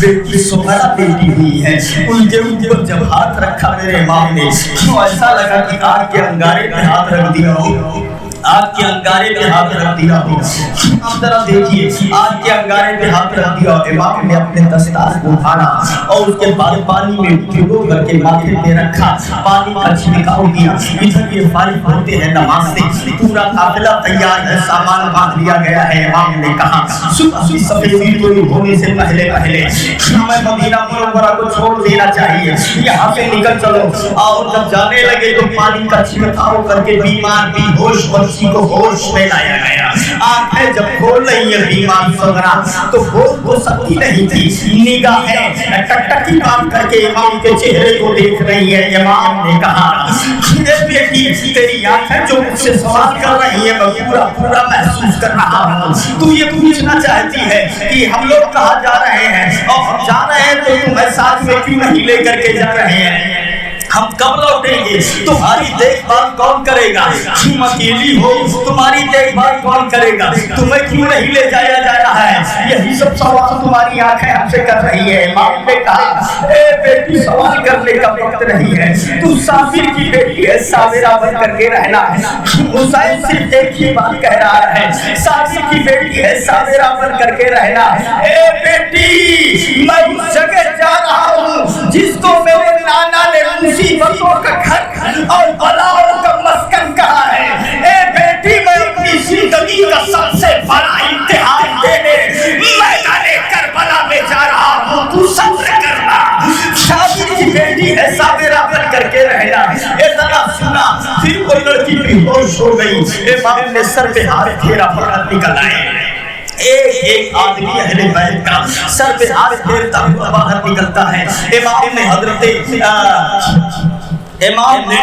بیٹی سہرا بیٹی ہوئی ہے. ان کے اوپر جب ہاتھ رکھا میرے امام نے تو ایسا لگا کہ آگ کے انگارے پہ ہاتھ رکھ دیا ہو, آگ کے انگارے پہ ہاتھ رکھ دیا ہو. اب ذرا دیکھیے, آگ کے انگارے پہ ہاتھ رکھ دیا. امام نے اپنے دستار کو اٹھانا اور اس کے بعد پانی میں بھگو کر کے ماتھے پہ رکھا, پانی کا چھڑکاؤ دیا. ادھر یہ فارغ ہوتے ہیں نماز سے, پورا قافلہ تیار ہے, سامان باندھ لیا گیا ہے. امام نے کہا صبح کی سفیدی طلوع ہونے سے پہلے ہمیں مدینہ منورہ کو چھوڑ دینا چاہیے, یہاں سے نکل چلو. اور جب جانے لگے تو پانی کا چھڑکاؤ کر کے بیمار بے ہوش بچی کو ہوش میں لایا گیا. آنکھیں جب کھول رہی ہیں بیمار سغرا تو بول تو سکتی نہیں تھی, نگاہیں ٹکٹکی باندھ کر کے امام کے چہرے کو دیکھ رہی ہے. امام نے کہا اے بیٹی تیری آنکھیں جو مجھ سے سوال کر رہی ہیں میں پورا محسوس کر رہا ہوں. تو یہ پوچھنا چاہتی ہے کہ ہم لوگ کہاں جا رہے ہیں, اور ہم جا رہے ہیں تو تمہیں ساتھ میں کیوں نہیں لے کر کے جا رہے ہیں, ہم کب لوٹیں گے, تمہاری دیکھ بھال کون کرے گا, تم اکیلی ہو تمہاری دیکھ بھال کون کرے گا, تمہیں کیوں نہیں لے جایا جا رہا ہے. یہی سب سوال تمہاری آنکھیں ہم سے کر رہی ہے. امام نے کہا اے بیٹی سوال کرنے کا وقت نہیں ہے, تو صابر کی بیٹی ہے, صابرہ بن کر کے رہنا ہے. حسین صرف ایک ہی بات کہہ رہا ہے, صابر کی بیٹی ہے, صابرہ بن کر کے رہنا ہے. اے بیٹی میں اس جگہ جا رہا ہوں جس کو میرے نانا نے مصیبتوں کا گھر اور بلاؤں کا مسکن کہا ہے. اے بیٹی میں اپنی زندگی کا سب سے بڑا امتحان دینے میدان کربلا میں جا رہا ہوں, تو صبر کرنا. شادی کی بیٹی ہے, صابرہ بن کر کے رہنا. اے ذرا سنا, پھر کوئی لڑکی بے ہوش ہو گئی. امام نے سر پہ ہاتھ پھیرا, فقط نکل آئے. ایک آدمی اہل بیت کا سر پہ ہاتھ پھیرتا ہوا باہر نکلتا ہے. امام نے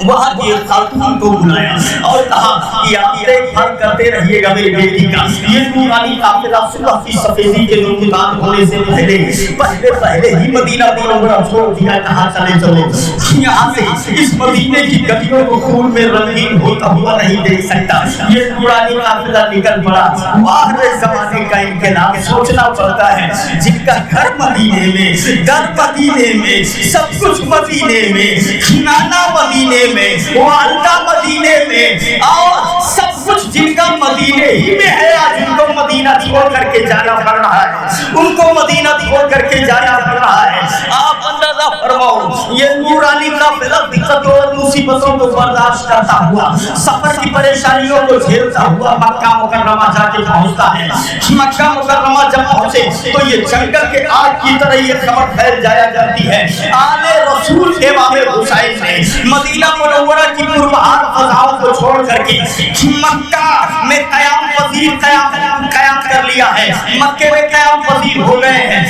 وہاں کی خاتون کو بلایا اور کہا کہ آپ دیکھ بھال کرتے رہیے گا میری بیٹی کا. یہ نورانی قافلہ صبح کی سفیدی کے نمودار ہونے سے پہلے ہی مدینہ منورہ چھوڑ دیا. کہاں چلے چلو, یہاں سے اس مدینے کی گلیوں کو خون میں رنگین ہوتا ہوا نہیں دیکھ سکتا. یہ نورانی قافلہ نکل پڑا. آخر زمانے کا انقلاب سوچنا پڑتا ہے, جن کا گھر مدینے میں, سب کچھ مدینے میں, نانا مدینے میں, والدہ مدینے میں, اور سب کچھ جن کا مدینے ہی میں ہے, آج ان کو مدینہ چھوڑ کر کے جانا پڑ رہا ہے, ان کو مدینہ چھوڑ کر کے جانا پڑ رہا ہے. آپ اندازہ فرماؤ, یہ نورانی قافلہ دقتوں اور مصیبتوں کو برداشت کرتا ہوا, سفر کی پریشانیوں کو جھیلتا ہوا مکہ مکرمہ جا کے پہنچتا ہے. مکہ مکرمہ جب پہنچے تو یہ جنگل کے آگ کی طرح یہ خبر پھیل جایا کرتی ہے. آل رسول امام حسین نے مدینہ منورہ کی پربہار فضاؤں کو چھوڑ کر کے مکہ میں قیام کر لیا ہے. مکے میں قیام پذیر ہو گئے ہیں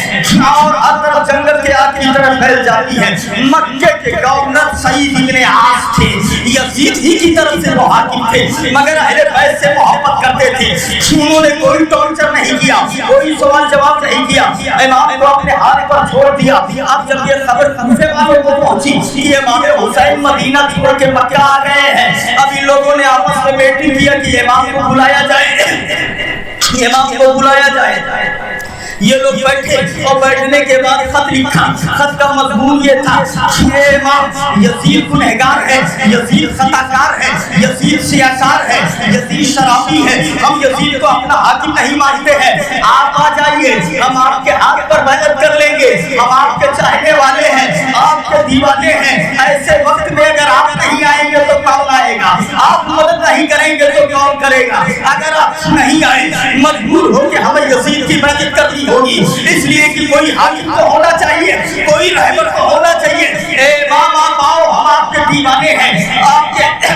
اور ہر طرف جنگل کے آگ کی طرف پھیل جاتی ہے. مکے کے گورنر سعید ابن عاص تھے, یزید ہی کی طرف سے وہ حاکم تھے, مگر اہل بیت سے محبت کرتے تھے. انہوں نے کوئی ٹارچر نہیں کیا, کوئی سوال جواب نہیں کیا, امام کو اپنے ہاتھ پر چھوڑ دیا. اب جب یہ خبر کوفے والوں کو پہنچی کہ امام حسین مدینہ چھوڑ کے مکہ آ گئے ہیں, اب ان لوگوں نے آپس میں میٹنگ کیا کہ امام کو بلایا جائے. یہ لوگ بیٹھے اور بیٹھنے کے بعد خط لکھا. خط کا مضمون یہ تھا کہ اے امام یزید گنہگار ہے, یزید خطا کار ہے, یزید سیاکار ہے, یزید شرابی ہے, ہم یزید کو اپنا حاکم نہیں مانتے ہیں, آپ آ جائیے, ہم آپ کے ہاتھ پر بیعت کر لیں گے, ہم آپ کے چاہنے والے ہیں, آپ کے دیوانے ہیں. ایسے وقت میں اگر آپ نہیں آئیں گے تو کون آئے گا, آپ مدد نہیں کریں گے تو کون کرے گا. اگر آپ نہیں آئے مجبور ہو کے ہمیں یزید کی بیعت کرنی ہوگی, اس لیے کہ کوئی حاکم تو ہونا چاہیے, کوئی رہبر تو ہونا چاہیے. اے امام آپ آؤ, ہم آپ کے دیوانے ہیں, آپ کے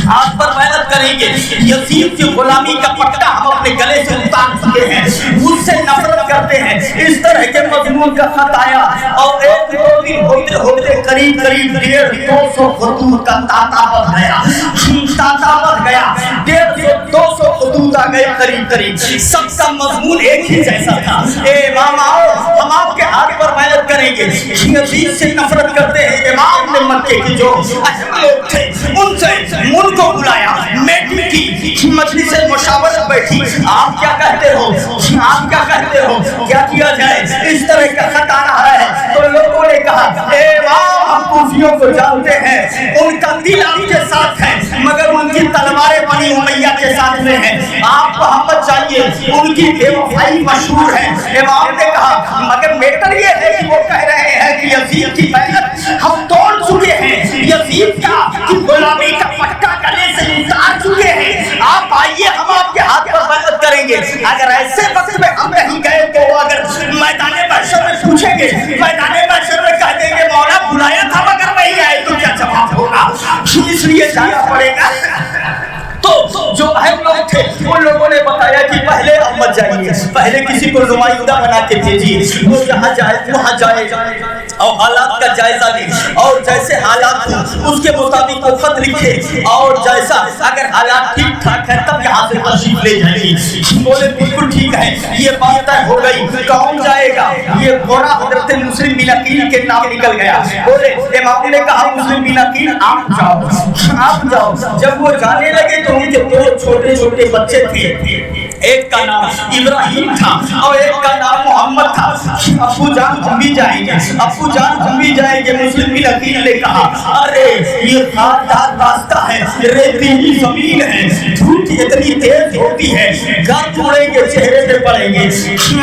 ہاتھ پر بیعت کریں گے. یزید کی غلامی کا پٹا ہم اپنے گلے سے اتار چکے ہیں, اس سے نفرت کرتے ہیں. اس طرح کے مضمون کا خط آیا اور ایک دو دن ہوتے ہوتے قریب 150-200 خطوط کا تاتا بڑھ گیا, تاتا بڑھ گیا, 150-200 خطوط آ گئے قریب. سب کا مضمون ایک ہی جیسا تھا, اے امام آؤ, ہم آپ کے ہاتھ پر بیعت کریں گے. یزید سے نفرت کرتے ہیں. امام نے مکے کے جو اہم لوگ تھے ان سے ملک کو بلایا, میٹنگ کی, مجلس مشاورت بیٹھی. آپ کیا کہتے ہو, آپ کیا کہتے ہو, کیا کیا جائے؟ اس طرح کا خط آ رہا ہے. تو لوگوں نے کہا اے امام ہم کوفیوں کو جانتے ہیں, ان کا دل آپ کے ساتھ ہے مگر ان کی تلواریں بنی امیہ کے ساتھ میں ہیں, آپ محمد چاہیے, ان کی بے وفائی مشہور ہے. امام نے کہا مگر میٹر یہ ہے کہ وہ کہہ رہے ہیں کہ یزید کی بیعت ہم توڑ چکے ہیں, یزید کا غلامی کا پٹا گلے سے اتار چکے ہیں, آپ آئیے ہم آپ کے ہاتھ پر بیعت کریں گے. اگر ایسے وقت میں ہم نہیں گئے تو اگر میدان محشر میں پوچھیں گے, میدان محشر میں کہہ دیں گے مولا بلایا تھا مگر نہیں آئے, تو کیا جواب ہوگا؟ اس لیے جانا پڑے گا. تو جو اہم لوگ تھے ان لوگوں نے بتایا کہ پہلے مت جائیے, پہلے کسی کو نمائندہ بنا کے بھیجیے, وہ جہاں جائے وہاں جائے اور حالات کا جائزہ لے, اور جیسے حالات ہوں اس کے مطابق وہ خط لکھے, اور جیسا اگر حالات ٹھیک ٹھاک ہے تب یہاں سے تشریف لے جائیے. بولے بالکل ٹھیک ہے, یہ بات طے ہو گئی. کون جائے گا؟ یہ گھوڑا حضرت مسلم بن عقیل کے نام نکل گیا. بولے امام نے کہا مسلم بن عقیل آپ جاؤ, آپ جاؤ. جب وہ جانے لگے تو ان کے دو چھوٹے چھوٹے بچے تھے, ایک کا نام ابراہیم تھا اور ایک کا نام محمد تھا. ابو جان ہم بھی جائیں گے, ابو جان ہم بھی جائیں گے. مسلم بن عقیل نے کہا ارے یہ خاردار راستہ ہے, ریتیلی زمین ہے, دھوپ اتنی تیز ہوتی ہے, گھر اڑیں گے, چہرے پہ پڑیں گے,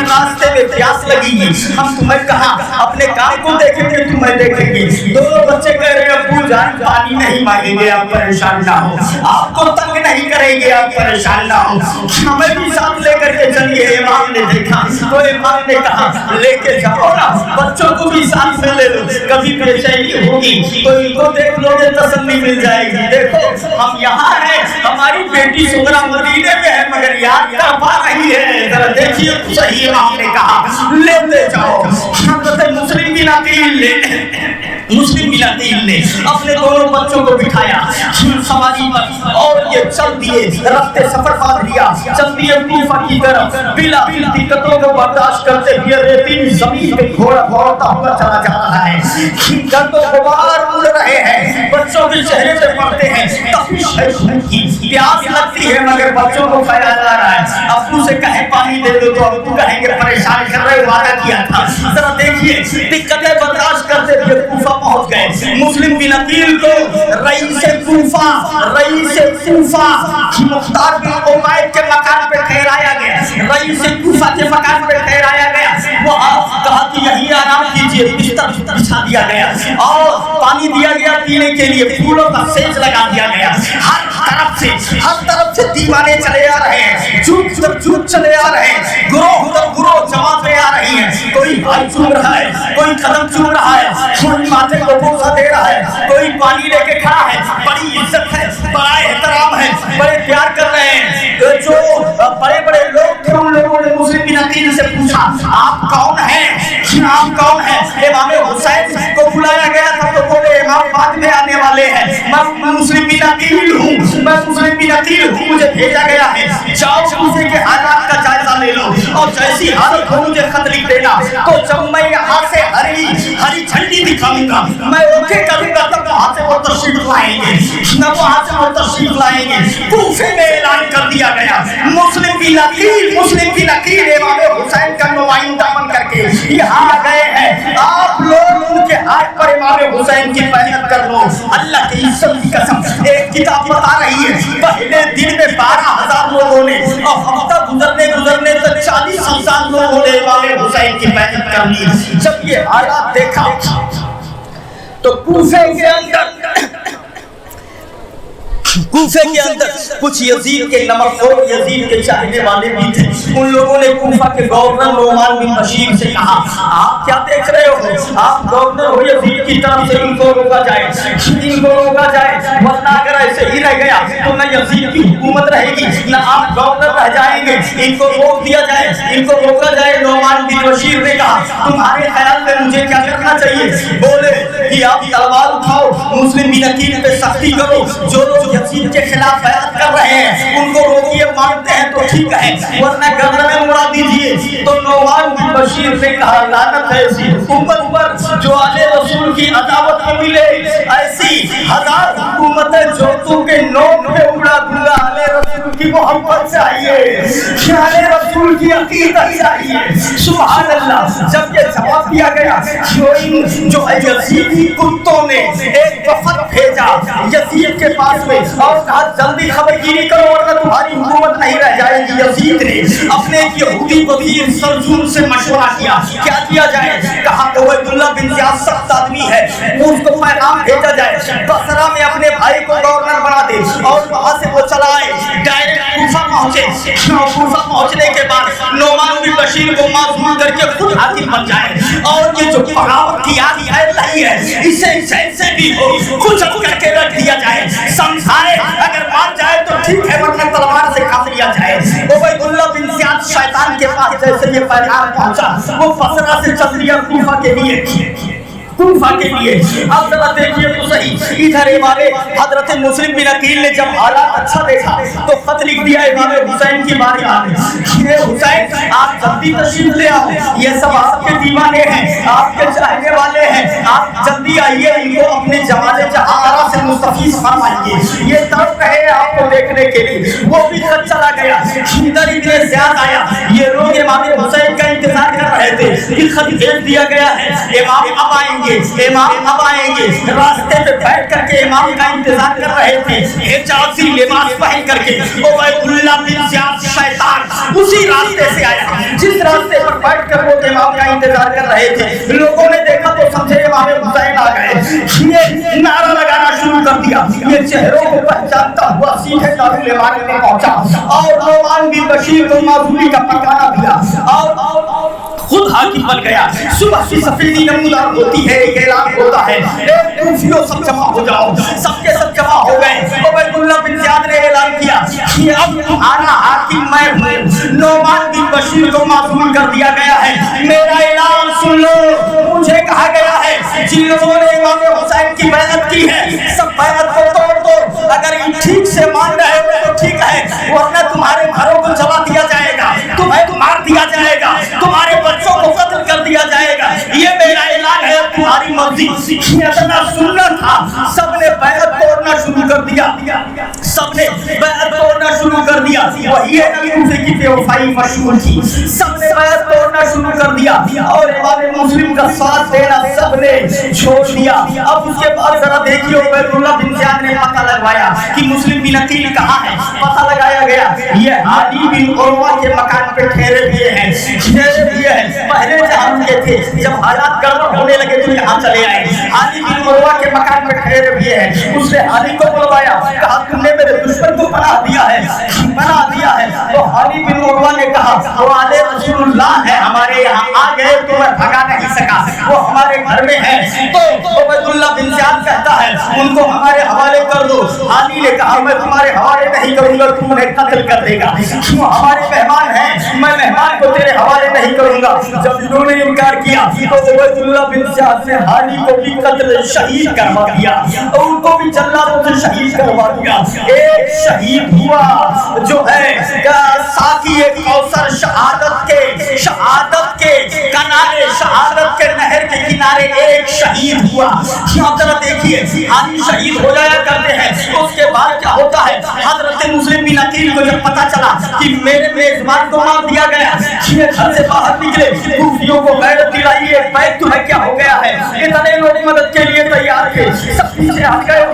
راستے میں پیاس لگے گی, ہم تمہیں کہاں اپنے کام کو دیکھیں گے, تمہیں دیکھیں گے. دونوں بچے کہہ رہے ہیں ابو جان پانی نہیں مانگیں گے, آپ پریشان نہ ہو, آپ کو تنگ نہیں کریں گے, آپ پریشان نہ ہو, ہمیں بھی ساتھ لے کر کے چلیے. امام نے دیکھا تو امام نے کہا لے کے جاؤ نا, بچوں کو بھی ساتھ میں لے لو, کبھی پریشانی ہوگی تو ان کو دیکھ لو گے, تسلی مل جائے گی. دیکھو ہم یہاں ہیں, ہماری بیٹی سغرا مدینے میں ہے مگر یاد کر پا رہی ہے, ذرا دیکھیے صحیح. امام نے کہا لیتے جاؤ. حضرت مسلم بن عقیل نے اپنے دونوں بچوں کو بٹھایا سواری پر اور یہ چل دیے, رفتے سفر باندھ لیا, چل دیے کوفہ کی طرف. بلا دقتوں کو برداشت کرتے ہوئے ریتیلی زمین پہ گھوڑا دوڑتا ہوا چلا جا رہا ہے. گرد و غبار اڑ رہے ہیں, بچوں کے چہرے پہ پڑتے ہیں, تپش ہے خون کی, پیاس لگتی ہے مگر بچوں کو خیال آ رہا ہے. ابو سے کہیں پانی دے دو تو ابو کہیں گے پریشان کر رہے, وعدہ کیا تھا. ذرا دیکھیے دقتیں برداشت کرتے ہوئے کوفہ پہنچ گئے. مسلم بن عقیل کو رئیس کوفہ مختار بن عبید کے مکان پہ ٹھہرایا گیا, رئیس کوفہ کے مکان پہ ٹھہرایا گیا. وہ کہا کہ یہی آرام کیجیے, بستر بچھا دیا گیا اور پانی دیا گیا پینے کے لیے, پھولوں کا سیج لگا دیا گیا. ہر طرف سے دیوانے چلے آ رہے ہیں, جھوٹ چلے آ رہے ہیں, گروہ جماعتیں آ رہی ہیں. کوئی ہاتھ چوم رہا ہے, کوئی قدم چوم رہا ہے, کوئی ماتھے کو بوسہ دے رہا ہے, کوئی پانی لے کے کھڑا ہے. بڑی عزت ہے, بڑا احترام ہے, بڑے پیار کر رہے ہیں. جو بڑے بڑے لوگ تھے ان لوگوں نے مسلم بن عقیل سے پوچھا آپ کون ہیں, آپ کون ہیں؟ امام حسین کو بلایا گیا تھا تو بولے امام بعد میں آنے والے ہیں, میں مسلم بن عقیل ہوں, مجھے بھیجا گیا ہے. جاؤ کوفے کے حالات کا جائزہ لے لو اور جیسی حالت ہو مجھے خط لکھ دینا. تو جب میں یہاں سے ہری جھنڈی دکھاؤں گا, میں اوکے کروں گا, تب وہاں سے وہ تشریف لائیں گے. وہاں سے وہ تشریف لائیں گے. کوفے میں اعلان کر دیا گیا, مسلم کی نقیل امام حسین کا نمائندہ بن کر کے یہاں آ گئے ہیں, آپ لوگ ان کے ہاتھ پر امام حسین کی بیعت کر لو. اللہ کی عزت کی قسم, ایک کتاب بتا رہی ہے پہلے دن میں 12,000 لوگوں نے اور ہفتہ گزرنے تک 40,000 لوگوں نے امام حسین کی بیعت کر لی. جب یہ حالات دیکھا تو کوفے کے اندر کچھ یزید کے نمکخور, یزید کے چاہنے والے بھی تھے. ان لوگوں نے کوفہ کے گورنر نعمان بن بشیر سے کہا, آپ کیا دیکھ رہے ہو, آپ گورنر ہو, یزید کی طرف سے ان کو روکا جائے, ورنہ اگر ایسے ہی رہ گیا تو نہ یزید کی حکومت رہے گی نہ آپ گورنر رہ جائیں گے. ان کو روک دیا جائے, ان کو روکا جائے. نعمان بن بشیر نے کہا, تمہارے خیال میں مجھے کیا کرنا چاہیے؟ بولے کہ آپ تلوار اٹھاؤ, مسلم بن عقیل پہ سختی کرو, جو لوگ یزید کے خلاف بیعت کر رہے ہیں ان کو روکیے, مانتے ہیں تو ٹھیک ہے, ورنہ گردن میں اڑا دیجیے. تو نعمان بن بشیر نے کہا, لعنت ہے ایسی حکومت پر جو آل رسول کی عداوت کو ملے. ایسی 1000 حکومتیں جو تم کے نوک پہ اڑا دوں گا. آل رسول کی محبت چاہیے, آل رسول کی عقیدت چاہیے. سبحان اللہ. جب یہ جواب دیا گیا, جو یزیدی کتوں نے ایک وفد بھیجا یزید کے پاس میں اور کہا جلدی خبر گیری کرو ورنہ تمہاری حکومت نہیں رہ جائے گی. یزید نے اپنے یہودی وزیر سرجون سے مشورہ کیا کیا جائے. کہا کہ عبیداللہ بن زیاد سخت آدمی ہے, اس کو پیغام بھیجا جائے بصرہ میں اپنے بھائی کو گورنر بنا دے, اور وہاں سے وہ چلا آئے ڈائریکٹ کوفہ پہنچے. کوفہ پہنچنے کے بعد نعمان بن بشیر کو معزول کر کے خود حاکم بن جائے, اور یہ جو بغاوت کی آگ پھیل رہی ہے اسے جیسے بھی ہو کچل کر کے رکھ دیا جائے. سمجھائے, اگر مان جائے تو ٹھیک ہے ورنہ تلوار سے کاٹ لیا جائے. عبیداللہ بن زیاد شیطان کے پاس جیسے یہ پیغام پہنچا, وہ بصرہ سے چل دیا کوفہ کے لیے. اب ذرا دیکھیے تو صحیح, ادھر امام حضرت مسلم بن عقیل نے جب حالات اچھا دیکھا تو خط لکھ دیا امام حسین کی بارگاہ میں, یہ حسین آپ جلدی تشریف لے آؤ, یہ سب آپ کے دیوانے ہیں, آپ کے چاہنے والے ہیں, آپ جلدی آئیے, ان کو اپنے جمال جہارا سے مستفیض فرمائیے, یہ طرف رہے آپ کو دیکھنے کے لیے. وہ بھی خط چلا گیا, ادھر ابن زیاد آیا, یہ لوگ امام حسین کا انتظار کر رہے تھے. پھر خط بھیج دیا گیا ہے, امام اب آئیں گے, امام اب آئیں گے. راستے پہ بیٹھ کر کے امام کا انتظار کر رہے تھے, حجازی لباس پہن کر کے. عبیداللہ بن زیاد شیطان اسی راستے سے آیا جس راستے پر بیٹھ کر وہ امام کا انتظار کر رہے تھے. لوگوں نے دیکھا تو سمجھے امام حسین آ گئے. یہ نعرہ لگانا شروع کر دیا, یہ چہروں کو پہچانتا ہوا سیدھے دارالامام میں پہنچا اور نعمان بن بشیر کو معذوری کا پکانا دیا اور خود حاکم بن گیا. صبح کی سفیدی نمودار ہوتی ہے, ایک اعلان ہوتا ہے, کوفیوں سب جمع ہو جاؤ. سب کے سب جمع ہو گئے. عبیداللہ بن زیاد نے اعلان کیا کہ اب تمہارا حاکم میں ہوں. نعمان بن بشیر کو معزول کر دیا گیا ہے. میرا اعلان سن لو, مجھے کہا گیا ہے جن لوگوں نے امام حسین کی بیعت کی ہے سب بیعت کو توڑ دو. اگر ٹھیک سے مان رہے ہو تو ٹھیک ہے, ورنہ تمہارے گھروں کو جلا دیا جائے گا, تمہیں مار دیا جائے گا, تمہارے بچوں کو قتل کر دیا جائے گا. یہ میرا اعلان ہے, تمہاری مرضی. اتنا سننا تھا, سب نے بیعت توڑنا شروع کر دیا, سب نے بیعت توڑنا شروع کر دیا. وہی ہے نبی کوفے کی بے وفائی مشہور کی, سب نے بیعت توڑنا شروع کر دیا اور امام مسلم کا ساتھ دینا سب نے چھوڑ دیا. اب اس کے بعد ذرا دیکھیے, عبیداللہ بن زیاد نے پتہ لگوایا کہ مسلم بن عقیل کہاں ہے. پتہ لگایا گیا, یہ علی بن عروہ کے مکان پہ ٹھہرے ہوئے ہیں. پہلے جہاں کے تھے, جب حالات گڑبڑ ہونے لگے تو یہاں چلے آئے. علی بن عروہ کے مکان پہ ٹھہرے ہوئے ہیں. اس نے علی کو بلوایا, کہا تم نے میرے دشمن کو پناہ دیا ہے. تو علی بن عروہ نے کہا وہ آل رسول اللہ ہے, ہمارے یہاں آ گئے تو میں بھگا نہیں سکا, وہ ہمارے گھر میں ہے. تو عبیداللہ بن زیاد کہتا ہے ان کو ہمارے حوالے کر دو. علی نے کہا میں تمہارے حوالے نہیں کروں گا, تم انہیں قتل کر دے گا. ہمارے مہمان ہیں, میں مہمان کو تیرے حوالے نہیں کروں گا. جب انہوں نے انکار کیا تو عبیداللہ بن زیاد نے علی کو بھی قتل شہید کروا دیا اور ان کو بھی جلادوں سے شہید کروا دیا. ایک شہید ہوا جو ہے ساقی کوثر شہادت کے کنارے, شہادت کے نہر کے کنارے ایک شہید ہوا. آپ ذرا دیکھیے آدمی شہید ہو جایا کرتے ہیں, اس کے بعد کیا ہوتا ہے؟ حضرت مسلم بن عقیل کو جب پتا چلا کہ میرے میزبان کو مار دیا گیا, یہ گھر سے باہر نکلے, کوفیوں کو غیرت دلائی, ایک بیت تمہیں کیا ہو گیا ہے؟ اتنے لوگ مدد کے لیے تیار تھے, سب پیچھے ہٹ گئے,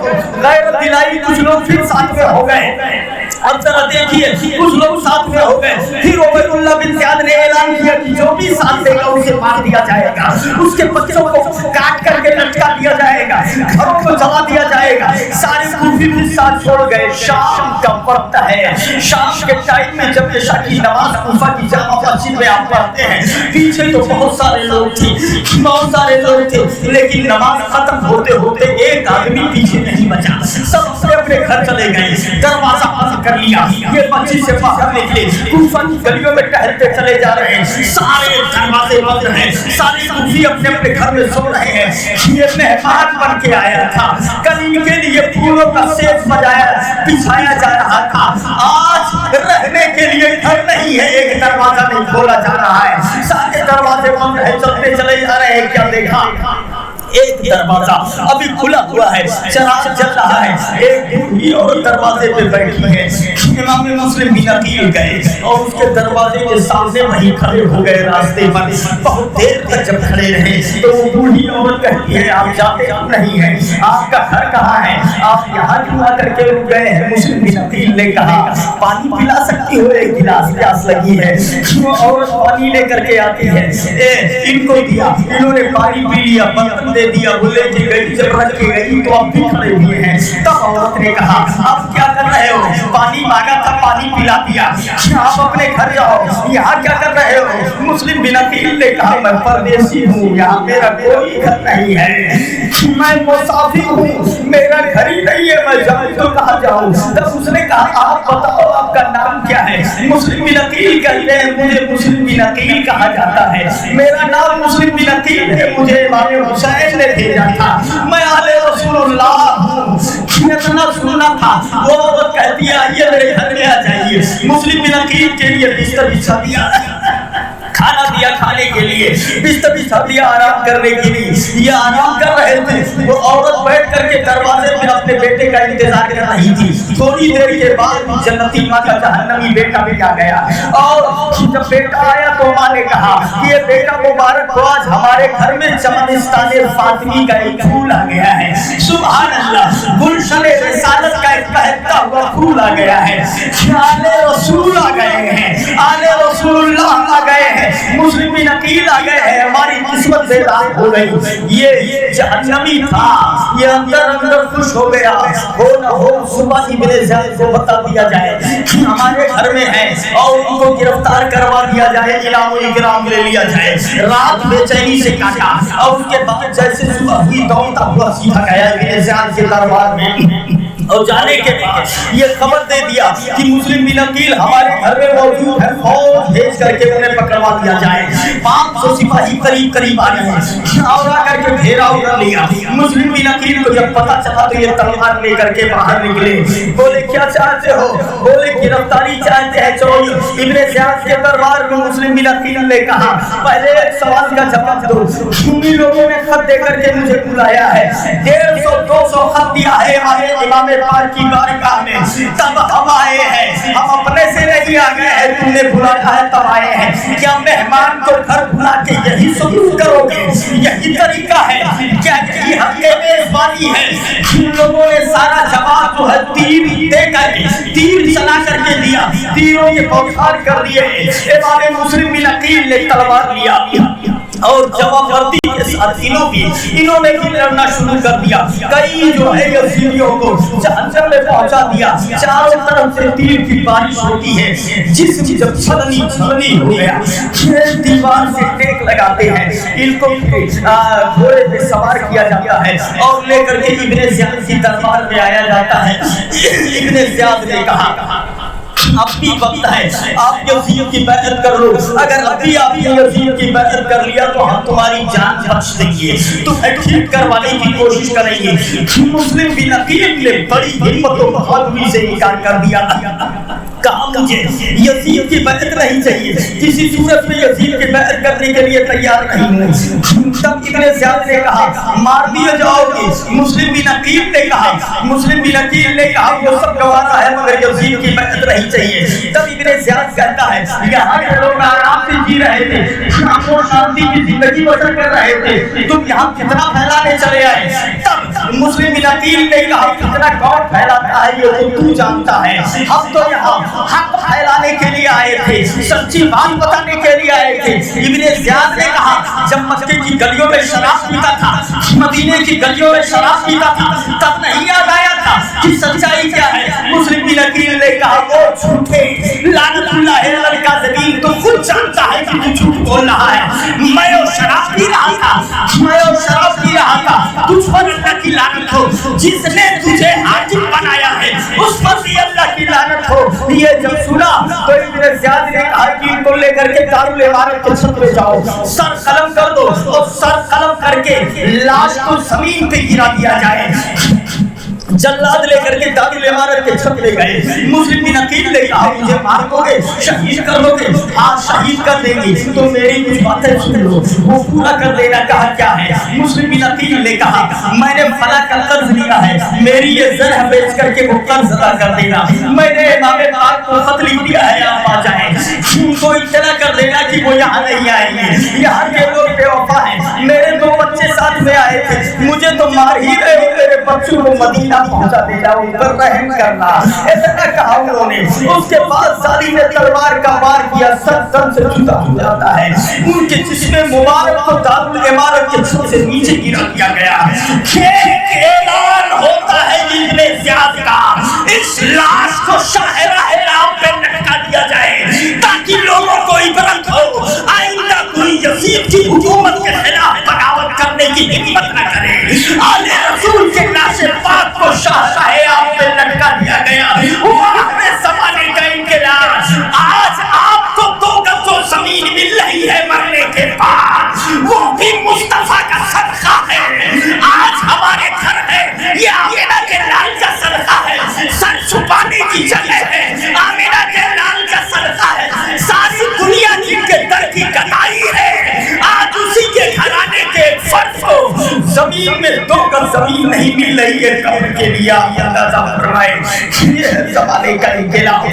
غیرت دلائی, کچھ لوگ پھر ساتھ میں ہو گئے. اب ذرا دیکھیے کچھ لوگ ساتھ میں ہو گئے. پھر عبید اللہ بن زیاد نے اعلان کیا کہ جو بھی ساتھ دے گا اسے مار دیا جائے گا, اس کے بچوں کو کاٹ کر کے لٹکا دیا جائے گا, گھروں کو جلا دیا جائے گا. سارے کوفی بھی ساتھ چھوڑ گئے. شام کا وقت ہے, شام کے ٹائم میں جب عشاء کی نماز کوفہ کی جامع مسجد میں آپ پڑھتے ہیں, پیچھے تو بہت سارے لوگ تھے, بہت سارے لوگ تھے, لیکن نماز ختم ہوتے ہوتے ایک آدمی پیچھے نہیں بچا. سب اپنے اپنے گھر چلے گئے, دروازہ بند کر لیا. یہ مسجد سے باہر نکلے, کوفہ کی گلیوں میں ٹہلتے چلے جا رہے ہیں, سارے دروازے بند ہیں, سارے کوفی اپنے اپنے گھر میں سو رہے ہیں. یہ مہمان بن کے آیا تھا, کل ان کے لیے پھولوں کا سیب بچھایا جا رہا تھا. آج رہنے کے لیے گھر نہیں ہے, ایک دروازہ نہیں کھولا جا رہا ہے, سارے دروازے بند ہیں, چلتے چلے جا رہے ہیں. کیا دیکھا؟ ایک دروازہ ابھی کھلا ہوا ہے, چراغ جل رہا ہے, ایک بوڑھی عورت دروازے پہ بیٹھی ہے. امام مسلم بن عقیل گئے اور اس کے دروازے کے سامنے وہیں کھڑے ہو گئے. راستے پر بہت دیر تک جب کھڑے رہے تو وہ بوڑھی عورت کہتی ہے آپ جاتے نہیں ہیں, آپ کا گھر کہاں ہے, آپ یہاں کیوں آ کر کے رک گئے ہیں؟ مسلم بن عقیل نے کہا پانی پلا سکتی ہو, ایک گلاس پیاس لگی ہے. وہ عورت پانی لے کر کے آتی ہے, ان کو دیا, انہوں نے پانی پی لیا, برتن دے دیا, وہ لے کے گئی. جب رکھ کے گئی تو آپ بھی کھڑے ہوئے ہیں. تب عورت نے کہا آپ کیا کر رہے ہو؟ پانی مانگا تھا, پانی پلا دیا, آپ اپنے گھر جاؤ, یہاں کیا کر رہے ہو؟ مسلم بن عقیل نے کہا میں پردیسی ہوں, یہاں میرا کوئی گھر نہیں ہے, میں مسافر ہوں, میرا گھر ہی نہیں ہے, میں جاؤں تو کہاں جاؤں؟ تب اس نے کہا آپ بتاؤ آپ کا نام کیا ہے؟ مسلم بن عقیل کہتے ہیں مجھے مسلم بن عقیل کہا جاتا ہے, میرا نام مسلم بن عقیل ہے, مجھے امام حسین نے بھیجا تھا, میں آل رسول اللہ ہوں. اتنا سننا تھا. وہ عورت کہتی ہے آئیے میرے گھر میں آ جائیے. مسلم بن عقیل کے لیے بستر بچھا دیا, کھانا دیا کھانے کے لیے, بستر بچھا دیا آرام کرنے کے لیے. یہ آرام کر رہے تھے, وہ عورت بیٹھ کر کے دروازے پہ اپنے بیٹے کا انتظار کر رہی تھی. تھوڑی دیر کے بعد جنتی ماں کا جہنمی بیٹا بھی آ گیا, اور جب بیٹا آیا تو ماں نے کہا کہ یہ بیٹا مبارک ہو, آج ہمارے گھر میں چمنستان فاطمی کا ایک پھول آ گیا ہے. سبحان اللہ, گلشن رسالت کا ایک بہتا ہوا پھول آ گیا ہے. آل رسول آ گئے ہیں, آل رسول اللہ آ گئے ہیں, مسلم بن عقیل آ گئے ہیں. ہماری قسمت سے رات ہو گئی. یہ جہنمی تھا, یہ اندر اندر خوش ہو گیا. ہو نہ ہو صبح ابن زیاد کو بتا دیا جائے ہمارے گھر میں ہے, اور ان کو گرفتار کروا دیا جائے, انعام و اکرام لے لیا جائے. رات بے چینی سے کاٹا, اور اس کے بعد جیسے صبح ہوئی دوڑتا ہوا سیدھا گیا ابن زیاد کے دربار میں, اور جانے کے بعد یہ خبر دے دیا کہ مسلم بن عقیل ہمارے گھر میں موجود ہے, فوج بھیج کر کے انہیں پکڑوا دیا جائے. 500 سپاہی قریب آ رہے ہیں, اور آ کر کے گھیراؤ کر لیا. مسلم بن عقیل کو جب پتا چلا تو یہ تلوار لے کر کے باہر نکلے. بولے کیا چاہتے ہو؟ بولے گرفتاری چاہتے ہیں. چلو ابن زیاد کے دربار میں مسلم بن عقیل نے کہا پہلے ایک سوال کا جواب دو, سنی لوگوں نے خط دے کر کے مجھے بلایا ہے, 150-200 خط دیا ہے ہمارے امام پاک کی بارگاہ میں, تب ہم آئے ہیں, ہم اپنے سے نہیں آ گئے ہیں, تم نے بلایا ہے تب آئے ہیں. کیا مہمان کو گھر بلا کے یہی سلوک کرو گے؟ یہی طریقہ ہے کیا؟ یہ حق میزبانی ہے. ان لوگوں نے سارا جواب جو ہے تیر دے کر کے, تیر چلا کر کے دیا, تیروں کے بوچھار کر دیے. امام مسلم بن عقیل نے تلوار لیا اور جواب وردی کے ساتھ انہوں نے بھی لڑنا شروع کر دیا. کئی جو ہے یزیدیوں کو جہنم میں پہنچا دیا. چاروں طرف سے تیر کی بارش ہوتی ہے. جس جب چھلنی ہو گیا, دیوار سے ٹیک لگاتے ہیں, ان کو گھوڑے پہ سوار کیا جاتا ہے اور لے کر کے ابن زیاد کی دربار میں آیا جاتا ہے. ابن زیاد نے کہا اب بھی وقت ہے, آپ یزید کی بیعت کر لو. اگر ابھی آپ یزید کی بیعت کر لیا تو ہم تمہاری جان بخش دیں گے, تمہیں ٹھیک کروانے کی کوشش کریں گے. مسلم بن عقیل نے بڑی ہمت و بہادری سے انکار کر دیا. کہا مجھے یزید کی بیعت نہیں چاہیے، کسی صورت میں یزید کی بیعت کرنے کے لیے تیار نہیں ہوں۔ تب ابن زیاد نے کہا مار دیے جاؤ گے۔ مسلم بن عقیل نے کہا وہ سب گوارا ہے مگر یزید کی بیعت نہیں چاہیے۔ تب ابن زیاد کہتا ہے یہاں کے لوگ آرام سے جی رہے تھے، امن و شانتی کی زندگی بسر کر رہے تھے، تم یہاں کتنا پھیلانے چلے آئے۔ تب مسلم بن عقیل نے کہا کتنا کون پھیلاتا ہے یہ تو جانتا ہے، ہم تو یہاں حق پھیلانے کے لیے آئے تھے، سچی بات بتانے کے لیے آئے تھے۔ ابن زیاد نے کہا جب مکے کی گلیوں میں شراب پیتا تھا، مدینے کی گلیوں میں شراب پیتا تھا، تب نہیں یاد آیا تھا کہ سچائی کیا ہے۔ مسلم بن عقیل نے کہا وہ جھوٹے، لعنت اللہ علی الکاذبین، تو خود جانتا ہے کہ تو جھوٹ بول رہا ہے۔ میں وہ شراب پی رہا تھا، تجھ پر اللہ کی لعنت ہو، جس نے تجھے حاکم بنایا ہے اس پر بھی اللہ کی لعنت ہو۔ یہ جب سنا تو ابن زیاد نے کہا کہ ان کو لے کر کے دارالامارت کے چھت پہ جاؤ، سر قلم کر دو اور سر قلم کر کے لاش کو زمین پہ گرا دیا جائے۔ جلاد لے کر کے دارالامارت کے چھت پہ گئے۔ مسلم بن عقیل نے کہا مجھے مار دو گے، شہید کر دو گے؟ آج شہید کر دیں گے، تو میری کچھ باتیں سن لو، وہ پورا کر دینا۔ کہا کیا ہے؟ مسلم بن عقیل نے کہا میں نے فلاں کا قرض لیا ہے، میری یہ زرہ بیچ کر کے وہ قرض ادا کر دینا۔ میں نے امام پاک کو خط لکھ دیا ہے آپ آ جائیں، ان کو اطلاع کر دینا کہ وہ یہاں نہیں آئیں گے، یہاں کے لوگ بے وفا ہیں، میرے 2 بچے ساتھ میں آئے تھے، مجھے تو مار ہی رہے ہو، میرے بچوں کو مدینہ پہنچا دینا، ان پر رحم کرنا۔ اتنا کہا انہوں نے۔ اس کے بعد سالی نے تلوار کا وار کیا، سر دم سے جدا ہو جاتا ہے، ان کے جسم مبارک کو دارالامارت کے چھت سے نیچے گرا دیا گیا۔ ایک اعلان ہوتا ہے ابن زیاد کا، اس لاش کو شاہراہ حرام پہ لٹکا دیا جائے تاکہ لوگوں کو عبرت ہو، آئندہ کوئی یزید کی حکومت کے خلاف بغاوت کرنے کی ہمت نہ کرے۔ آل رسول کے لاش پاک کو شاہراہ حرام پہ لٹکا دیا گیا۔ وہ زمانے کا انقلاب، آج آپ کو 2 گز زمین مل رہی ہے مرنے کے بعد، وہ بھی مصطفیٰ کا صدقہ ہے۔ آج ہمارے گھر ہے، یہ آمینہ کے لال کا صدقہ ہے، سر چھپانے کی جگہ ہے، آمینہ کے لال کا صدقہ ہے، ساری دنیا جن کے در کی گدائی ہے، آج اسی کے گھرانے کے فرض ہو زمین میں 2 گز زمین نہیں مل رہی ہے قبر کے لیے۔ آپ اندازہ فرمائیں، یہ ہے زمانے کا انقلاب۔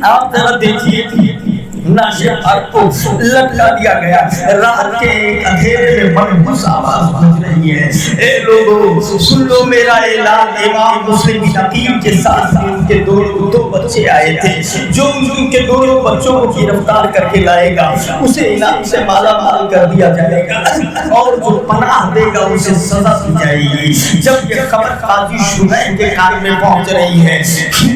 آپ ذرا دیکھیے ناشے پاک کو لٹکا دیا گیا، رات کے اندھیرے میں ملبوس آواز گونج رہی ہے، اے لوگو سن لو میرا اعلان۔ امام مسلم بن عقیل کے ساتھ ان کے 2 بچے آئے تھے، جو ان کے 2 بچوں کو گرفتار کر کے لائے گا اسے انعام سے مالا مال کر دیا جائے گا، اور جو پناہ دے گا اسے سزا دی جائے گی۔ جب یہ خبر قاضی شریح کے کان میں پہنچ رہی ہے،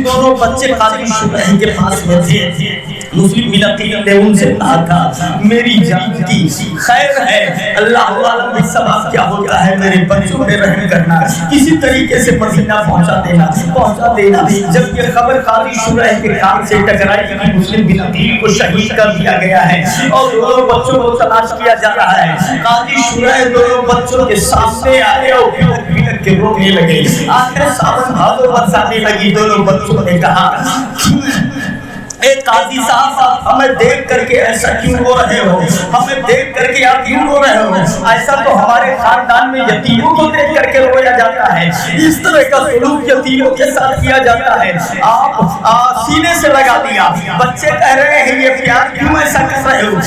2 بچے قاضی شریح کے پاس میں تھے۔ مسلم بن عقیل نے ان سے کہا تھا میری جان کی خیر ہے، اللہ عالم میں ثواب کیا ہوتا ہے، میرے بچوں میں رحم کرنا، کسی طریقے سے مدینہ پہنچا دینا۔ جب یہ خبر قاضی شریح کے کان سے ٹکرائی کہ مسلم بن عقیل کو شہید کر دیا گیا ہے اور 2 بچوں کو تلاش کیا جا رہا ہے، قاضی شریح 2 بچوں کے سامنے آئے اور بھڑک کے رونے لگے، آنکھیں سامنے بھاگو برسانے لگی۔ 2 بچوں نے کہا اے قاضی صاحب ہمیں دیکھ کر کے ایسا کیوں ہو رہے ہو، ہمیں دیکھ کر کے آپ کیوں ہو رہے ہو؟ ایسا تو ہمارے خاندان میں یتیموں کو دیکھ کر کے رویا جاتا ہے، اس طرح کا سلوک یتیموں کے ساتھ کیا جاتا ہے، آپ سینے سے لگا دیا۔ بچے کہہ رہے ہیں یہ پیار کیوں ایسا کر رہے ہو؟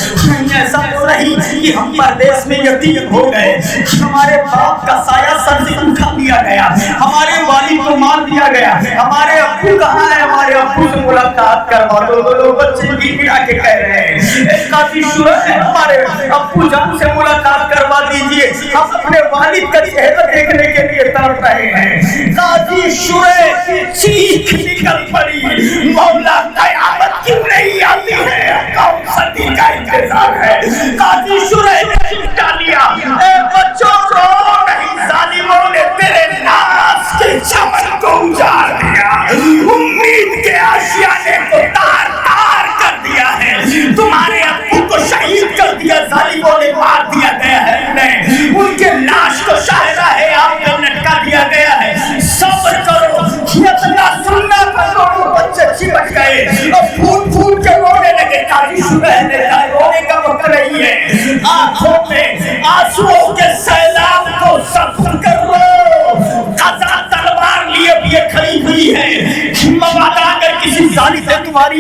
ایسا تو نہیں کہ ہم پردیس میں یتیم ہو گئے، ہمارے باپ کا سایہ سر سے اٹھا دیا گیا، ہمارے والد کو مار دیا گیا، ہمارے ابو کہاں ہے، ہمارے ابو سے ملاقات کروا دو۔ بچے بھی ملا کے کہہ رہے ہیں قاضی شریح ہمارے ابو جان سے ملاقات کروا دیجئے، ہم اپنے والد کا چہرہ دیکھنے کے لیے تڑپ رہے ہیں۔ قاضی شریح چیخ نکل پڑی، مولا قیامت کیوں نہیں آتی ہے، کون سا دن کا انتظار ہے؟ قاضی شریح نے چمٹا لیا، اے بچوں رو نہیں، ظالموں نے تیرے ناز کے چمن کو اجاڑ دیا، امید کے آشیانے کو تار تار کر دیا ہے، تمہارے ابو کو شہید کر دیا، ظالموں نے مار دیا گیا ہے، ان کے لاش کو شاہراہ حرام پہ لٹکا دیا گیا ہے۔ صبر کرو، اتنا سننا کرو۔ بچے چپک گئے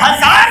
1000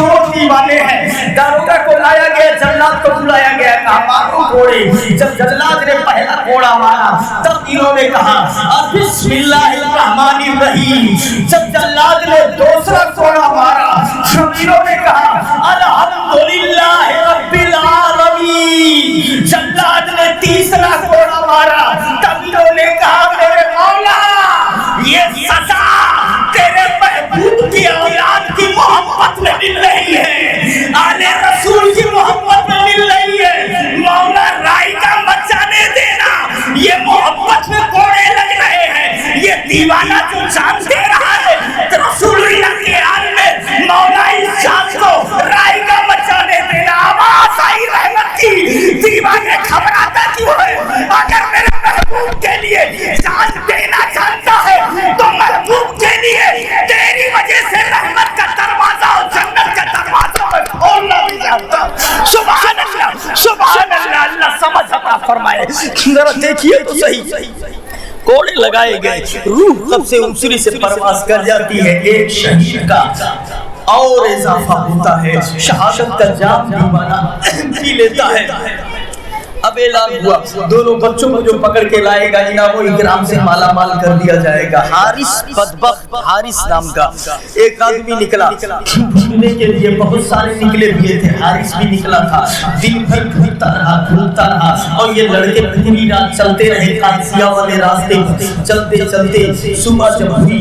دونوں دیوانے ہیں. داروغہ کو لایا گیا, جلاد کو بلایا گیا, کہا مارو کوڑے. جب جلاد نے پہلا کوڑا مارا تب انہوں نے کہا بسم اللہ الرحمن الرحیم. جب جلاد نے دوسرا کوڑا مارا تب انہوں نے کہا الحمدللہ رب العالمین. جلاد نے تیسرا کوڑا مارا تب انہوں نے کہا میرے مولا یہ سزا تیرے محبوب کی اولاد کی محبت میں مل رہی ہے, آل رسول کی محبت میں مل رہی ہے. مولا رائی کا مچانے دینا, یہ محبت میں کوڑے لگ رہے ہیں. یہ دیوانہ جو جان دے رہا ہے رسول اللہ کے آل میں, مولا اس جان کو رائی کا مچانے دینا. آواز آئی رحمت کی, دیوانے گھبراتا کیوں ہے؟ اگر میرے محبوب کے لیے جان دینا جانتا ہے تو محبوب کے لیے تیری وجہ سے رحمت کا دروازہ اور جنت کا دروازہ میں کھولنا بھی جانتا. سبحان اللہ, سبحان اللہ. اللہ سمجھ عطا فرمائے. ذرا دیکھیے تو صحیح, کوڑے لگائے گئے, روح تب سے انسری سے پرواز کر جاتی ہے. ایک شہید کا اور اضافہ ہوتا ہے, شہادت کا جام دیوانہ پی لیتا ہے. اب اعلان ہوا دونوں بچوں کو جو پکڑ کے لائے گا انعام و اکرام سے مالا مال کر دیا جائے گا. حارث بدبخت, حارث نام کا ایک آدمی نکلا, ڈھونڈنے کے لیے بہت سارے نکلے ہوئے تھے. حارث بھی نکلا تھا, دن بھر ڈھونڈتا رہا اور یہ لڑکے پوری رات چلتے رہے قادسیہ والے راستے. چلتے چلتے صبح جب ہوئی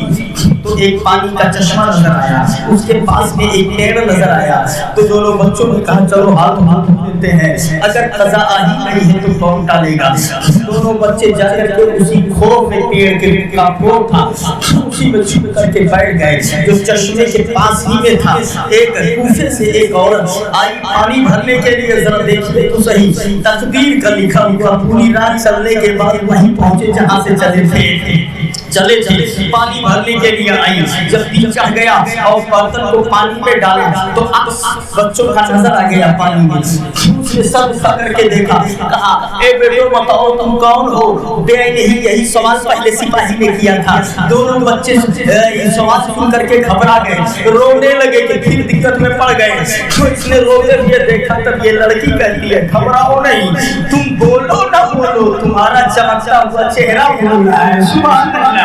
تو ایک پانی کا چشمہ نظر آیا, اس کے پاس میں ایک پیڑ نظر آیا. تو دونوں بچوں نے کہا چلو ہاتھ دیتے ہیں, اگر قضا آئی ہے تو کون ٹالے گا. دونوں بچے جا کر کے اسی کھوپ میں پیڑ کے کا کھوپ تھا اسی میں چھپ کر کے بیٹھ گئے جو چشمے کے پاس ہی میں تھا. ایک کوفے سے ایک عورت آئی پانی بھرنے کے لیے. ذرا دیکھیے تو صحیح, تقدیر کا لکھا ہوا. پوری رات چلنے کے بعد وہیں پہنچے جہاں سے چلے تھے پانی بھرنے کے لیے آئی. جب دن چڑھ گیا اور برتن کو پانی میں ڈالا تو بچوں کا نظر آ گیا پانی میں. اس نے سب کر کے دیکھا, کہا اے بیٹو بتاؤ تم کون ہو؟ بے نہیں, یہی سوال پہلے سپاہی نے کیا تھا. دونوں بچے سوال سن کر کے گھبرا گئے, رونے لگے کہ پھر دقت میں پڑ گئے. تو اس نے روتے ہوئے دیکھا تب یہ لڑکی کہتی ہے گھبراؤ نہیں, تم بولو نہ بولو, تمہارا چمکتا ہوا چہرہ بول رہا ہے سبحان اللہ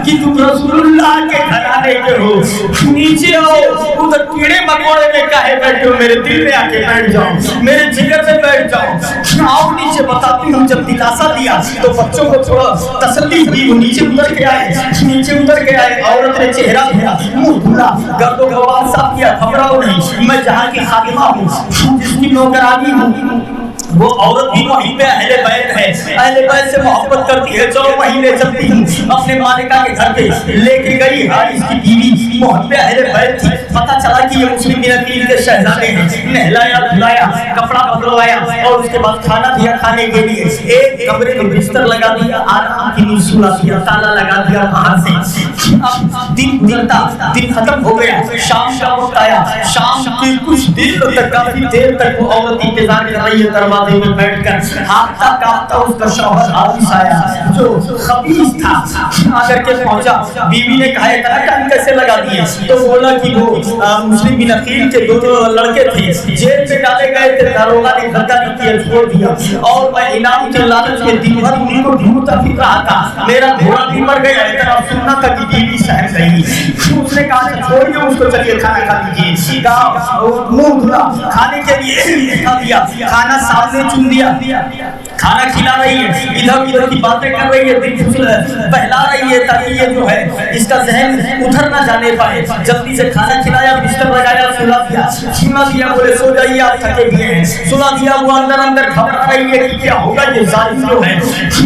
کہ تم رسول اللہ کے گھرانے کے ہو. نیچے آؤ, ادھر کیڑے مکوڑے میں کاہے بیٹھے ہو, میرے دل میں آ کے بیٹھ جاؤ, میرے جگر میں بیٹھ جاؤ. آؤ نیچے بتاتی ہوں. جب دلاسا دیا تو بچوں کو تھوڑا تسلی ہوئی, وہ نیچے اتر کے آئے. عورت نے چہرہ دھویا, منہ دھویا, گرد و غبار صاف کیا. گھبراؤ نہیں, میں جہاں کی خادمہ ہوں, جس کی نوکرانی ہوں. وہ عورت بھی وہیں پہ اہل بیت ہے, اہل بیت سے محبت کرتی ہے. چلو وہیں لے چلتی ہوں. اپنے مالکہ کے گھر پہ لے کے گئی. حارث کی بیوی وہیں پہ اہل بیت تھی. پتہ چلا کہ یہ مسلم بن عقیل کے شہزادے ہیں. نہلایا دھلایا, کپڑا بدلوایا اور اس کے بعد کھانا دیا کھانے کے لیے. ایک کمرے میں بستر لگا دیا, آرام کی نیند سلا دیا, تالا لگا دیا باہر سے. اب دن گزرتا, دن ختم ہو گیا, شام کا وقت آیا. شام کی کچھ دیر تک, کافی دیر تک وہ عورت انتظار کر رہی ہے دروازے میں بیٹھ کر. ہانپتا کانپتا اس کا شوہر حارث آیا جو خبیث تھا, آ کر کے پہنچا. بیوی نے کہا اتنا ٹائم کیسے لگا دیے؟ تو بولا کہ وہ مسلم بن عقیل کے دونوں لڑکے تھے, جیل میں ڈالے گئے تھے. داروغہ نے گردانی کیا, چھوڑ دیا, اور میں انعام کے لالچ میں دن بھر ان کو ڈھونڈتا پھر رہا تھا. میرا گھوڑا بھی مر گیا, اتنا سننا تھا کہ بیوی شہر گئی. اس نے کہا چھوڑیے اس کو, چلیے کھانا کھا لیجیے. منہ دھلا, کھانے کے لیے کھا دیا, کھانا سامنے چن دیا, کھانا کھلا رہی ہے, ادھر ادھر کی باتیں کر رہی ہے, دل بہلا رہی ہے تاکہ یہ جو ہے اس کا ذہن ادھر نہ جانے پائے. جلدی سے کھانا کھلایا, بستر لگایا, سلا دیا. بولے سو جائیے آپ تھکے ہوئے ہیں. سلا دیا. وہ اندر اندر گھبرا رہی ہے کہ کیا ہوگا, یہ ظالم جو ہے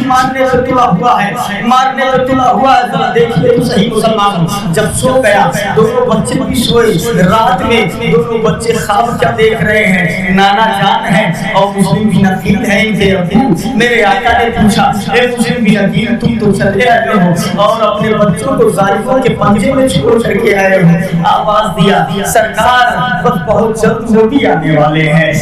مارنے سے تلا ہوا ہے. ذرا دیکھیے تو صحیح مسلمان. جب سو گیا, دونوں بچے بھی سوئے. رات میں دونوں بچے خواب کیا دیکھ رہے ہیں, نانا جان ہے اور مسلم بن عقیل ہے ان کے ابو. میرے آقا نے پوچھا اے مسلم بن عقیل, تم تو چلے آئے ہو اور اپنے بچوں کو ظالموں کے پنجے میں چھوڑ کر کے آئے ہو. آواز دیا سرکار وقت بہت جلد نبی آنے والے ہیں,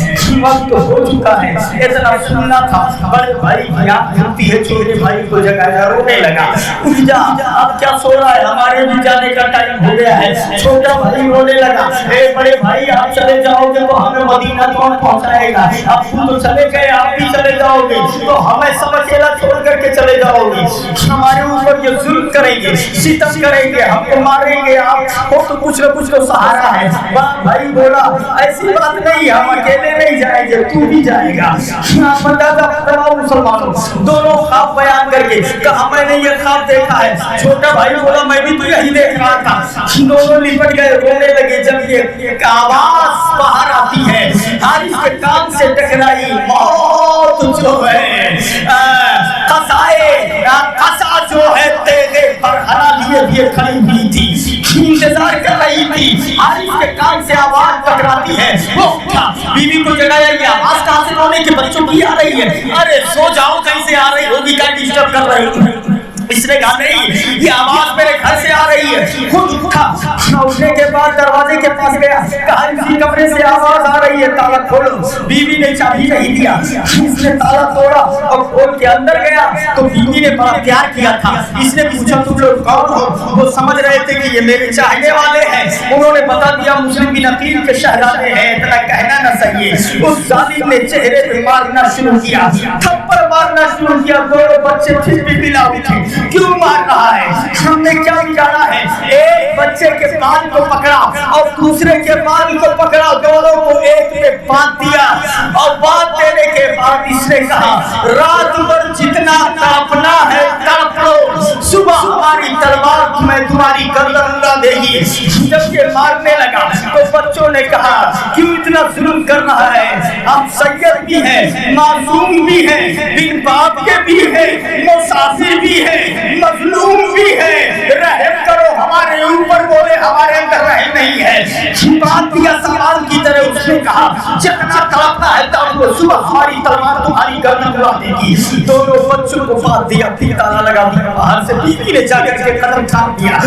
وقت ہو چکا ہے، اتنا سننا تھا۔ بڑے بھائی کی آنکھ کھلتی ہے، چھوٹے بھائی کو جگایا، رونے لگا، اٹھ جا، اب کیا سو رہا ہے، ہمارے بھی جانے کا ٹائم ہو گیا ہے۔ چھوٹا بھائی رونے لگا، اے بڑے بھائی آپ چلے جاؤ گے تو ہمیں مدینہ کون پہنچائے گا؟ ابو تو چلے گئے، آپ بھی چلے جاؤ گے تو ہمیں سب اکیلا چھوڑ کر کے چلے جاؤ گے، ہمارے اوپر یہ ظلم کریں گے، ستم کریں گے، ہم کو ماریں گے، آپ کو تو کچھ نہ کچھ تو سہارا ہے۔ بڑا بھائی بولا ایسی بات نہیں، ہم اکیلے نہیں جائیں گے، تو بھی جائے گا۔ اندازہ فرماؤ مسلمانوں، دونوں خواب بیان کر کے کہا میں نے یہ خواب دیکھا ہے۔ چھوٹا بھائی بولا میں بھی تو یہی دیکھ رہا تھا۔ دونوں لپٹ گئے، رونے لگے۔ جب یہ آواز باہر آتی ہے، حارث کے کان سے ٹکرائی، موت جو ہے قصا جو ہے تیغے پر ہرا لیے بھی کھڑی ہوئی تھی، انتظار کر رہی تھی۔ حارث کے کان سے آواز ٹکراتی ہے، وہ اٹھا، بیوی کو جگایا، یہ آواز کہاں سے رونے کے بچوں کی آ رہی ہے؟ ارے سو جاؤ، کہیں سے آ رہی ہوگی، کیا ڈسٹرب کر رہی ہو؟ اس نے کہا نہیں، یہ آواز میرے گھر سے آ رہی ہے۔ خود اٹھا، اٹھنے کے بعد دروازے کے پاس گیا، کہا اسی کمرے سے آواز آ رہی ہے، تالا کھولو۔ بیوی نے چابی نہیں دیا، اس نے تالا توڑا اور کھول کے اندر گیا تو بیوی نے بڑا پیار کیا تھا۔ اس نے پوچھا تم لوگ کون ہو؟ وہ سمجھ رہے تھے کہ یہ میرے چاہنے والے ہیں۔ انہوں نے بتا دیا مسلم بن عقیل کے شہزادے ہیں، اتنا کہنا نہ صحیح ہے۔ اس ظالم نے چہرے پہ مارنا شروع کیا، تھپڑ مارنا شروع کیا۔ دونوں بچے پھر بھی ملا اٹھے، کیوں مار رہا ہے؟ ہم نے کیا بگاڑا ہے؟ ایک بچے کے بال کو پکڑا اور دوسرے کے بال کو پکڑا، دونوں کو ایک میں باندھ دیا اور باندھ دینے کے بعد اس نے کہا رات بھر جتنا تڑپنا ہے تڑپ لو، صبح ہماری تلوار تمہیں تمہاری گردن اڑا دے گی۔ جب یہ مارنے لگا تو بچوں نے کہا کیوں اتنا ظلم کر رہا ہے؟ ہم سید بھی ہیں، معصوم بھی ہیں، بن باپ کے بھی ہیں، مسافر بھی ہیں، مظلوم بھی ہے، رحم کرو ہمارے اوپر۔ بولے ہمارے اندر رحم نہیں ہے۔ بات دیا سوال کی طرح، اس نے کہا جتنا تڑپنا ہے تڑپ لو، صبح ہماری تلوار تمہاری گردن اڑا دے گی۔ دونوں بچوں کو بات دیا، پھر تالا لگا دیا باہر سے۔ بیوی نے جا کر کے قدم تھام دیا،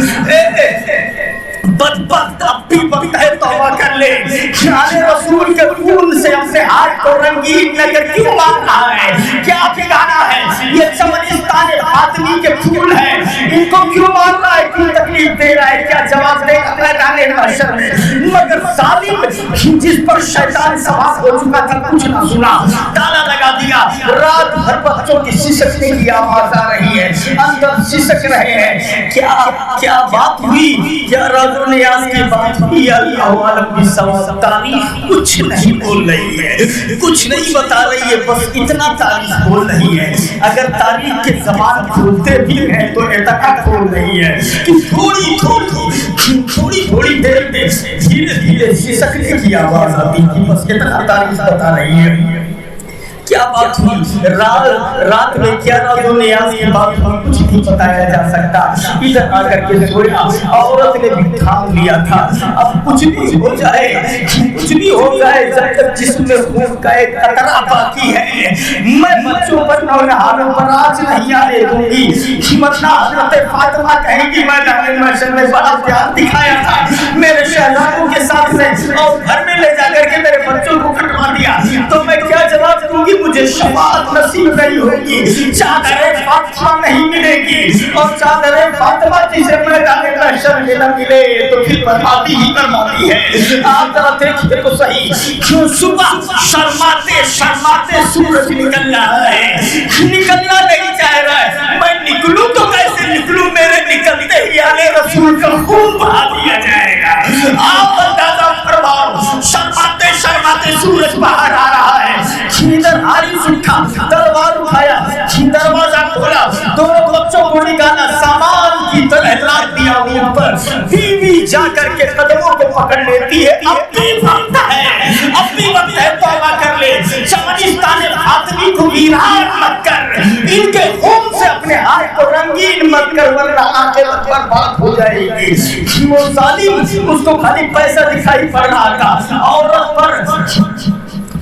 بدبخت اب بھی وقت ہے توبہ کر لے، خیال رسول کے خون سے اپنے ہاتھ کو رنگین نگر کیوں مار رہا ہے؟ کیا بگانا ہے؟ یہ چمنستان فاطمی کے پھول ہیں، ان کو کیوں مار رہا ہے؟ کیوں تکلیف دے رہا ہے؟ کیا جواب دے گا میدان محشر میں؟ مگر ظالم جس پر شیطان سوار ہو چکا تھا کچھ نہ سنا، تالا لگا دیا۔ رات بھر بچوں کی سسکنے کی آواز آ رہی ہے، اندر سسک رہے ہیں۔ کیا بات ہوئی؟ کیا رازو نیاز کی بات ہوئی؟ اللہ عالم بالصواب۔ تاریخ کچھ نہیں بول رہی ہے، کچھ نہیں بتا رہی ہے، بس اتنا تاریخ بول رہی ہے۔ اگر تاریخ کے زبان کھولتے بھی ہیں تو اتنا کھول رہی ہے کہ تھوڑی دیر میں دھیرے دھیرے سسکنے کی آواز آتی ہے، بس اتنا تاریخ بتا رہی ہے۔ کیا بات ہوئی؟ رات میں کیا رازو نیاز کی بات ہوئی؟ کچھ نہیں بتایا جا سکتا۔ ادھر آ کر کے سویا، عورت نے بھی تھام لیا تھا، اب کچھ بھی ہو جائے، کچھ بھی ہو جائے، جب تک جسم میں خون کا ایک قطرہ باقی ہے میں بچوں پر نوجوانوں پر آج نہیں آنے دوں گی۔ ورنہ حضرت فاطمہ کہیں گی میدان محشر میں بڑا پیار دکھایا تھا میرے شہزادوں کے ساتھ میں، اور گھر میں لے جا کر کے میرے بچوں کو کٹوا دیا، تو میں کیا جواب دوں گی؟ مجھے شفاعت نصیب نہیں ہوگی، چادر فاطمہ نہیں ملے گی، اور چادر فاطمہ جسے میدان محشر میں نہ ملے تو پھر بربادی ہی بربادی ہے۔ آپ ذرا دیکھیے تو صحیح، صبح شرماتے شرماتے سورج نکل رہا ہے، نکلنا نہیں چاہ رہا ہے۔ میں نکلوں تو کیسے نکلوں؟ میرے نکلتے ہی آلے رسول کا خون بہا دیا جائے گا۔ آپ اندازہ فرماؤ، شرماتے شرماتے سورج باہر آ رہا ہے۔ ادھر حارث اٹھا، تلوار اٹھایا، دروازہ کھولا، دونوں بچوں کو نکالا، سامان کی طرح لاک دیا اوپر۔ بیوی جا کر کے قدموں کو پکڑ لیتی ہے، اب بھی وقت ہے، اب بھی وقت ہے، توبہ کر لے۔ چمنستان فاطمی کو ویران مت کر، ان کے خون سے اپنے ہاتھ کو رنگین مت کر، ورنہ آخرت برباد ہو جائے گی۔ وہ ظالم اس کو خالی پیسہ دکھائی پڑ رہا تھا، عورت پر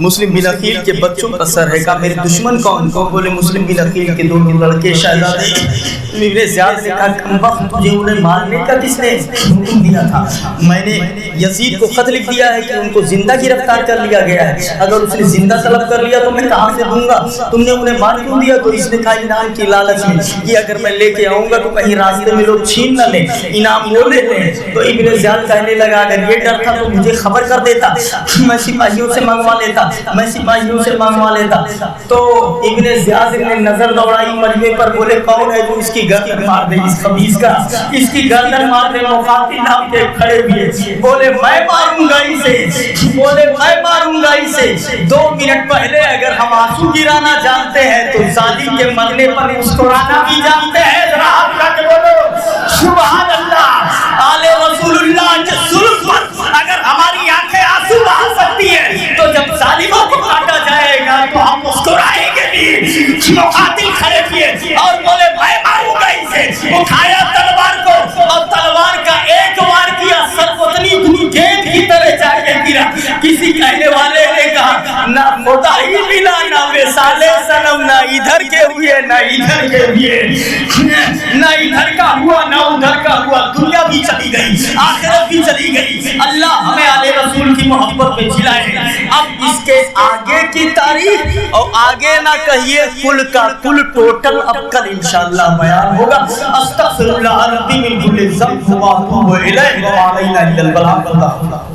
مسلم بن عقیل کے بچوں کا سر ہے. کہا میرے دشمن کون کو؟ بولے مسلم بن عقیل کے 2 لڑکے شہزادے. ابن زیاد نے کہا کمبخت تجھے انہیں مارنے کا کس نے حکم دیا تھا؟ میں نے یزید کو خط لکھ دیا ہے کہ ان کو زندہ گرفتار کر لیا گیا ہے, اگر اس نے زندہ طلب کر لیا تو میں کہاں سے دوں گا؟ تم نے انہیں مار کیوں دیا؟ تو اس نے کہا انعام کی لالچ میں کہ اگر میں لے کے آؤں گا تو کہیں راستے میں لوگ چھین نہ لیں, انعام وہ لیتے ہیں. تو ابن زیاد کہنے لگا اگر یہ ڈر تھا تو مجھے خبر کر دیتا, میں سپاہیوں سے منگوا لیتا. تو ابن زیاد نے نظر دوڑائی مجمع پر, بولے کون ہے جو اس کی گردن مار دے, اس خبیث کا اس کی گردن مار دے. مقاتل نام کے کھڑے ہوئے, بولے میں ماروں گا اسے. 2 منٹ پہلے اگر ہم آنسو گرانا جانتے ہیں تو ظالم کے مرنے پر مسکرانا بھی جانتے ہیں. ذرا ہاتھ اٹھا کے بولو سبحان اللہ. آل رسول اللہ کے ظلم پر اگر ہماری آنکھیں آنسو بہا سکتی ہیں تو جب ظالموں کو کاٹا جائے گا تو ہم مسکرائیں گے بھی. مقاتل کھڑے کیے اور بولے میں ماروں گا اسے. اٹھایا تلوار کو اور تلوار کا ایک وار کیا, سر پتلی گیند کی طرح جا کے گرا. کسی کہنے والے نے کہا نہ خدا ہی ملا نہ وصال صنم, نہ ادھر کے ہوئے نہ ادھر کے ہوئے, نہ ادھر کا ہوا نہ ادھر کا ہوا. دنیا بھی چلی گئی, آخرت بھی چلی گئی. اللہ ہمیں آل رسول کی محبت میں جلائے. اب اس کے آگے کی تاریخ اور آگے نہ کہیے کل کا کل ٹوٹل اب کل انشاءاللہ بیان ہوگا. استغفر اللہ ربی من کل ذنب و اتوب الیہ و علینا الا البلاغ.